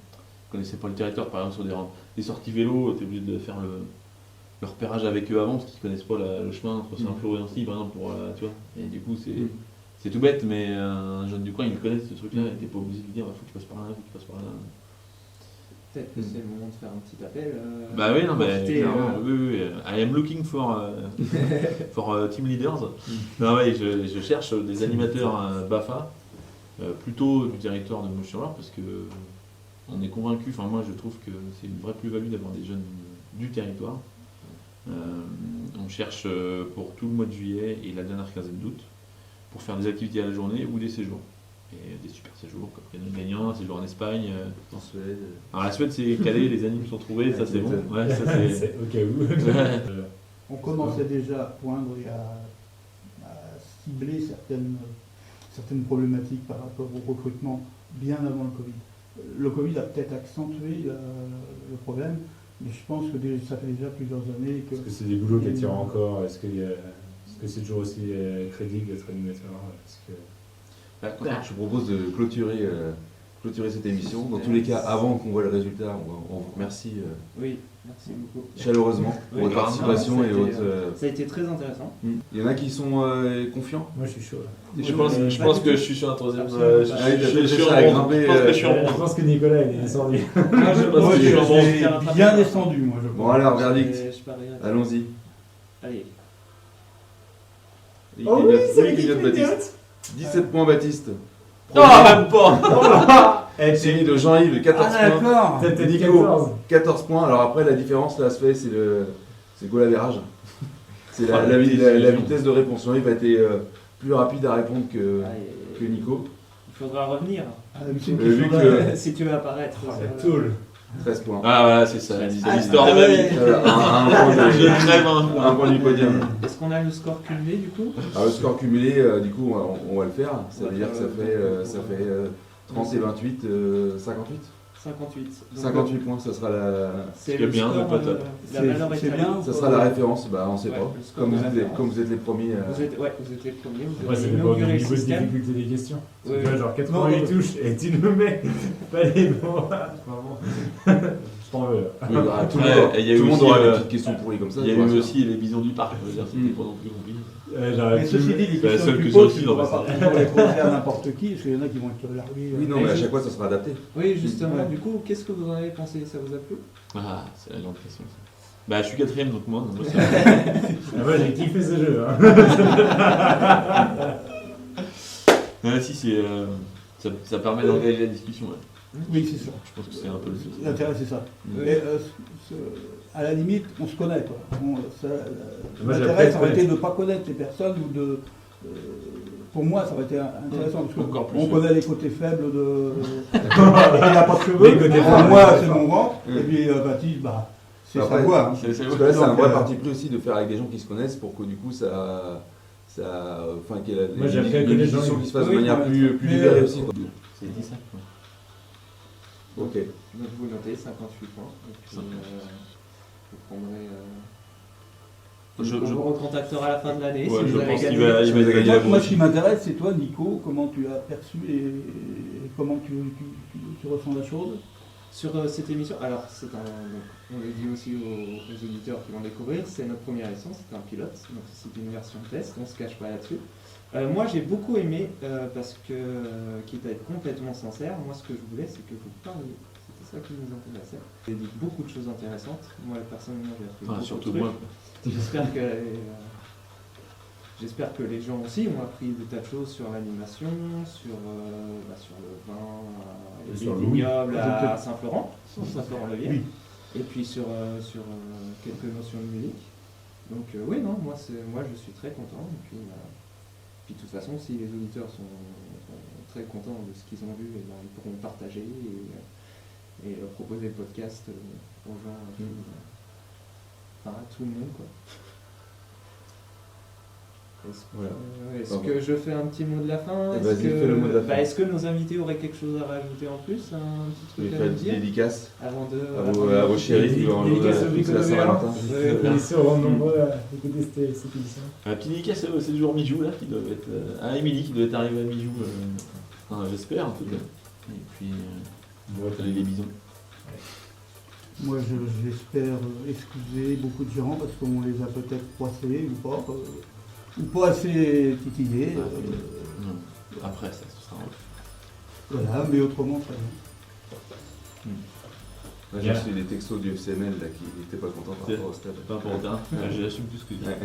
connaissais pas le territoire, par exemple sur des sorties vélo, tu es obligé de faire le repérage avec eux avant, parce qu'ils connaissent pas le chemin entre Saint-Flour et Nancy, par exemple, pour tu vois. Et du coup, c'est tout bête, mais un jeune du coin, il connaît ce truc-là, et t'es pas obligé de lui dire, faut que tu passes par là, faut que tu passes par là. Peut-être que c'est le moment de faire un petit appel. Bah oui, non, mais profiter, clairement, oui. I am looking for team leaders. Non, ouais, je cherche des animateurs BAFA, plutôt du territoire de Mouche-sur-Loire, parce que on est convaincu, enfin moi je trouve que c'est une vraie plus-value d'avoir des jeunes du territoire. On cherche pour tout le mois de juillet et la dernière quinzaine d'août pour faire des activités à la journée ou des séjours. Et des super séjours, comme gagnant, un séjour en Espagne. En Suède. Alors la Suède c'est calé, les animes sont trouvés, ça c'est bon. Ouais, ça c'est. C'est au cas où. Ouais. On commençait déjà à poindre et à cibler certaines problématiques par rapport au recrutement bien avant le Covid. Le Covid a peut-être accentué le problème, mais je pense que ça fait déjà plusieurs années que... Est-ce que c'est des boulots qui attirent encore? Est-ce que c'est toujours aussi crédible d'être animateur? Je vous propose de clôturer cette émission. Dans tous les cas, avant qu'on voit le résultat, on vous remercie Oui, merci beaucoup. chaleureusement pour Oui, votre participation ça a et été, votre. Ça a été très intéressant. Il y en a qui sont confiants. Moi je suis chaud là. Je pense que je suis sur un troisième. Absolument pas. Ah, il a je peut-être suis réussi en à bronze. grimper, Je pense que je suis en Je bronze. pense que Nicolas il est descendu. Moi, je pense Moi, que j'ai je vais bien descendu, moi, je Bon pense. alors, verdict. Je parierais. Allons-y. Allez. Il Oh clignote- oui, c'est il vrai qu'il clignote clignote. Baptiste. 17 points Baptiste. Ah, même pas. Suivi de Jean-Yves, 14 Ah points. d'accord. Peut-être Nico. 14. 14 points. Alors après, la différence là se fait, c'est le goal average. C'est Ah, la la vitesse de réponse. Jean-Yves a été plus rapide à répondre que Nico. Il faudra revenir Ah, mais c'est une Vu question que- d'âge. si tu veux apparaître. Oh, sur la le- tôle. 13 points. Ah voilà, c'est ça, c'est Ah, l'histoire de ma vie. Voilà, un point Je crève un point du podium. Est-ce qu'on a le score cumulé du coup? Alors, le score cumulé, du coup, on va le faire. Ça On va veut dire que faire ça fait 30 et 28, 58. 58. Donc, 58 points, ça sera C'est qui est le bien, score, mais pas top. la valeur C'est étalée. bien. ça sera la référence. Bah, on sait Ouais, pas. le score de référence. Comme vous êtes les premiers. Vous êtes les premiers, vous Après ça avez dépend du inauguré le niveau de système. difficulté des questions. Oui, Tu vois, oui. genre 88 touches et tu nous mets pas les bons. Vraiment. Je t'en veux là. Oui, bah, tout le Ouais, monde, et il y a tout le eu monde aussi, aura des petites questions pourries comme ça. Il y a je vous eu rassure. aussi les bisons du parc, je veux dire, c'était pas non plus compliqué. J'aurais Mais pu- ceci dit, les c'est la questions seule que que tu j'ai poses, aussi tu ne dans pourras ma pas toujours les poser à n'importe qui, parce qu'il y en a qui vont être largués. Oui, non, mais à chaque fois, ça sera adapté. Oui, justement. Ouais. Du coup, qu'est-ce que vous en avez pensé? Ça vous a plu? Ah, c'est la grande question. Ça. Bah, je suis quatrième, donc moi. Donc moi Ah, moi j'ai kiffé ce jeu. Hein. si, c'est, ça permet d'engager la discussion. Ouais. Oui, c'est ça. Je pense que c'est un peu le souci. L'intérêt, c'est ça. Oui. Et, à la limite, on se connaît. Quoi. Moi, L'intérêt, j'appelle ça aurait été connaître. de ne pas connaître les personnes ou de. Pour moi, ça aurait été intéressant parce Encore plus, qu'on ouais. connaît les côtés faibles de. Il n'a pas de cheveux. Les côtés Enfin, faibles. moi, c'est mon ventre. Mm. Et puis Baptiste, bah, C'est Après, sa voix. Hein. C'est- Parce que là, c'est un Donc, vrai parti pris aussi de faire avec des gens qui se connaissent pour que du coup, enfin, qu'il y ait Moi, j'ai appris à connaître une discussion Jean-Yves. qui se fasse de Oui, manière ouais. plus Mais, libérée aussi. quoi. C'est dit ça. Ouais. Ok. Donc vous notez 58 points. Et puis, 58. vous prendrez. Je- on vous recontactera à la fin de l'année Ouais, si je vous avez pense gagné. qu'il va Si vous avez gagner gagné la Moi, bourse. ce qui m'intéresse, c'est toi, Nico, comment tu as perçu et comment tu ressens la chose. Sur cette émission, alors donc, on le dit aussi aux auditeurs qui vont découvrir, c'est notre première émission, c'est un pilote, donc c'est une version test, on se cache pas là-dessus. Moi j'ai beaucoup aimé parce que, quitte à être complètement sincère, moi ce que je voulais c'est que vous parliez, c'était ça qui nous intéressait. J'ai dit beaucoup de choses intéressantes, moi personnellement j'ai appris Enfin, beaucoup surtout de trucs. moi. quoi. J'espère que les gens aussi ont appris des tas de choses sur l'animation, sur le vin, Et les sur le vignobles à Peut-être. Saint-Florent, Saint-Florent-le-Vieux, Oui. et puis sur quelques notions de musique. Donc oui, non, moi je suis très content. Et puis de toute façon, si les auditeurs sont très contents de ce qu'ils ont vu, et ben, ils pourront partager et proposer le podcast aux gens, à tout le monde, quoi. Est-ce Voilà. que je fais un petit mot de la fin? Vas-y, fais le mot de la fin. Est-ce que nos invités auraient quelque chose à rajouter en plus? Un petit Vous truc à faites nous une dire dédicace avant de... à vos chéris qui vont Dédicace au c'est Vico la de Saint-Valentin. Ils seront nombreux à écouter cette émission. Petit dédicace, c'est toujours Mijou là qui doit être. À Émilie qui doit être arrivée à Mijou. Enfin, j'espère en tout cas. Et puis. Les bisons. Moi, j'espère excuser beaucoup de gens parce qu'on les a peut-être croisés ou pas assez titillés. Non. Après, ça, ce sera un autre. Voilà, mais autrement, très bien. Moi, j'ai reçu des textos du FCML là, qui n'étaient pas contents par rapport au stade. Pas pour autant. J'assume tout ce que je dis. Ouais.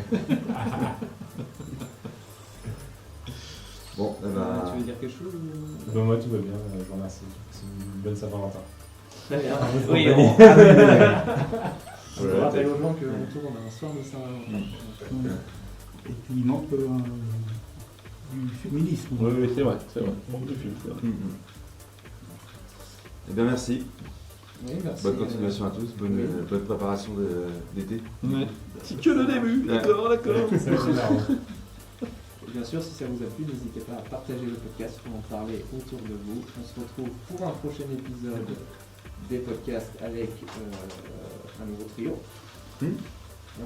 Bon, eh ben, Tu veux dire quelque chose ou- Bon, moi, tout va bien, je vous remercie. C'est une bonne Saint-Valentin. Très bien. vous Oui, comprenez. je Voilà, rappelle aux gens qu'on tourne un soir de Saint-Valentin. Ouais. Et puis il manque du féminisme. Oui, oui, c'est vrai. Manque de film, c'est vrai. eh bien merci. Oui, merci. Bonne continuation à tous. Bonne préparation d'été. Ouais. C'est que le début, d'accord. Ça va être énorme. Et bien sûr, si ça vous a plu, n'hésitez pas à partager le podcast pour en parler autour de vous. On se retrouve pour un prochain épisode des podcasts avec un nouveau trio. On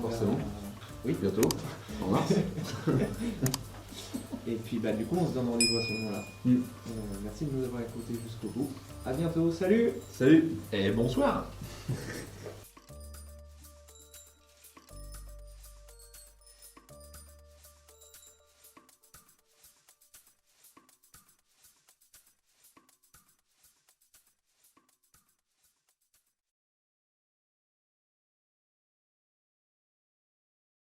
va- Forcément. Oui. Bientôt, en mars. Et puis du coup, on se donne rendez-vous à ce moment-là. Merci de nous avoir écoutés jusqu'au bout. À bientôt, salut! Salut. Et bonsoir.